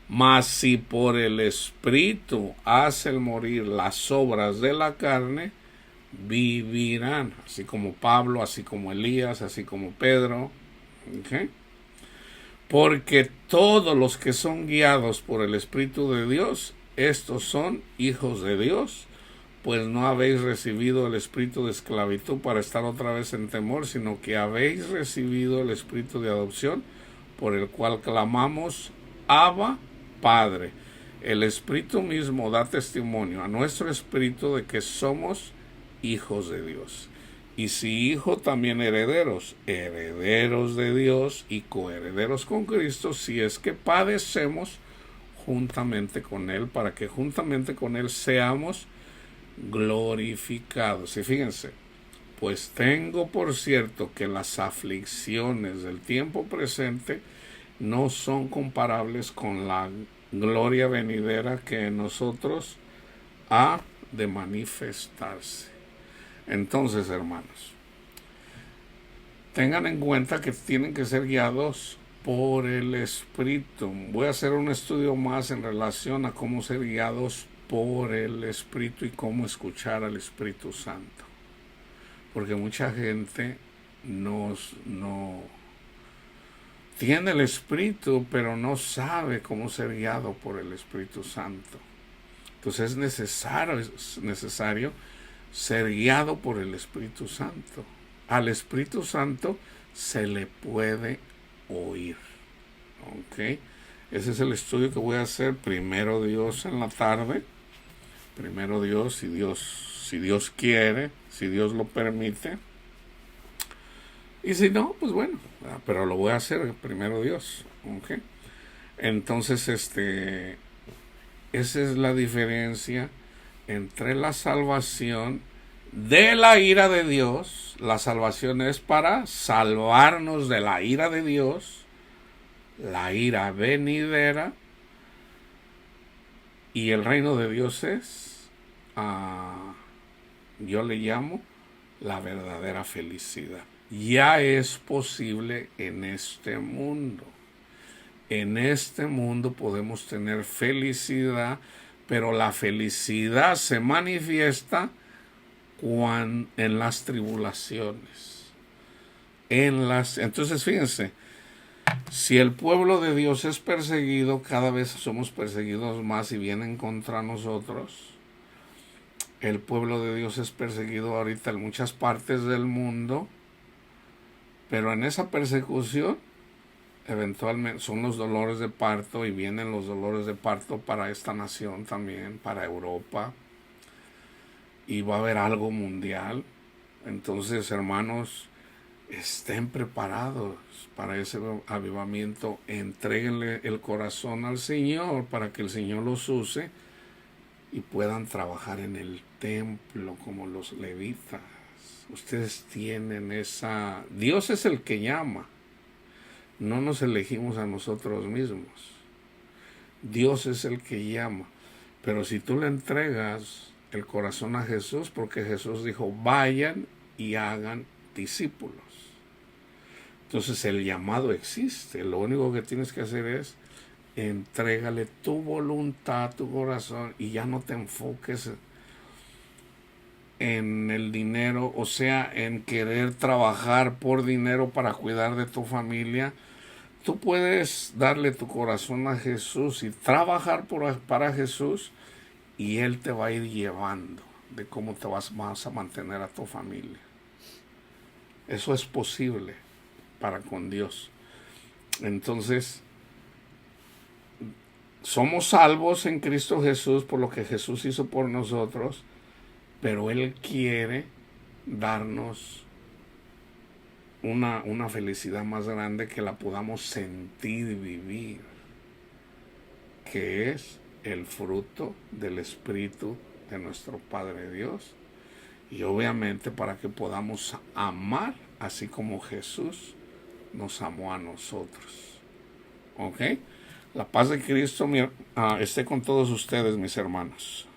Mas si por el espíritu hacen morir las obras de la carne, vivirán. Así como Pablo, así como Elías, así como Pedro. ¿Okay? Porque todos los que son guiados por el Espíritu de Dios, estos son hijos de Dios. Pues no habéis recibido el espíritu de esclavitud para estar otra vez en temor, sino que habéis recibido el espíritu de adopción, por el cual clamamos, Abba, Padre. El Espíritu mismo da testimonio a nuestro espíritu de que somos hijos de Dios. Y si hijos, también herederos, herederos de Dios y coherederos con Cristo, si es que padecemos juntamente con Él, para que juntamente con Él seamos glorificados. Y fíjense, pues tengo por cierto que las aflicciones del tiempo presente no son comparables con la gloria venidera que en nosotros ha de manifestarse. Entonces, hermanos, tengan en cuenta que tienen que ser guiados por el Espíritu. Voy a hacer un estudio más en relación a cómo ser guiados por el Espíritu y cómo escuchar al Espíritu Santo. Porque mucha gente no tiene el Espíritu, pero no sabe cómo ser guiado por el Espíritu Santo. Entonces es necesario ser guiado por el Espíritu Santo. Al Espíritu Santo se le puede oír. ¿Ok? Ese es el estudio que voy a hacer primero Dios en la tarde. Primero Dios, si Dios quiere, si Dios lo permite. Y si no, pues bueno, pero lo voy a hacer primero Dios. ¿Ok? Entonces, esa es la diferencia entre la salvación de la ira de Dios. La salvación es para salvarnos de la ira de Dios, la ira venidera, y el reino de Dios es, yo le llamo la verdadera felicidad. Ya es posible en este mundo. En este mundo podemos tener felicidad, pero la felicidad se manifiesta en las tribulaciones. Entonces, fíjense, si el pueblo de Dios es perseguido, cada vez somos perseguidos más y vienen contra nosotros. El pueblo de Dios es perseguido ahorita en muchas partes del mundo, pero en esa persecución eventualmente son los dolores de parto, y vienen los dolores de parto para esta nación también, para Europa, y va a haber algo mundial. Entonces, hermanos, estén preparados para ese avivamiento. Entréguenle el corazón al Señor para que el Señor los use y puedan trabajar en el templo como los levitas. Ustedes tienen esa... Dios es el que llama. No nos elegimos a nosotros mismos. Dios es el que llama. Pero si tú le entregas el corazón a Jesús, porque Jesús dijo, vayan y hagan discípulos. Entonces el llamado existe. Lo único que tienes que hacer es entrégale tu voluntad, tu corazón, y ya no te enfoques en el dinero, o sea, en querer trabajar por dinero para cuidar de tu familia. Tú puedes darle tu corazón a Jesús y trabajar para Jesús, y Él te va a ir llevando de cómo te vas a mantener a tu familia. Eso es posible para con Dios. Entonces, somos salvos en Cristo Jesús por lo que Jesús hizo por nosotros, pero Él quiere darnos una felicidad más grande que la podamos sentir y vivir, que es el fruto del Espíritu de nuestro Padre Dios, y obviamente para que podamos amar así como Jesús nos amó a nosotros. ¿Ok? La paz de Cristo esté con todos ustedes, mis hermanos.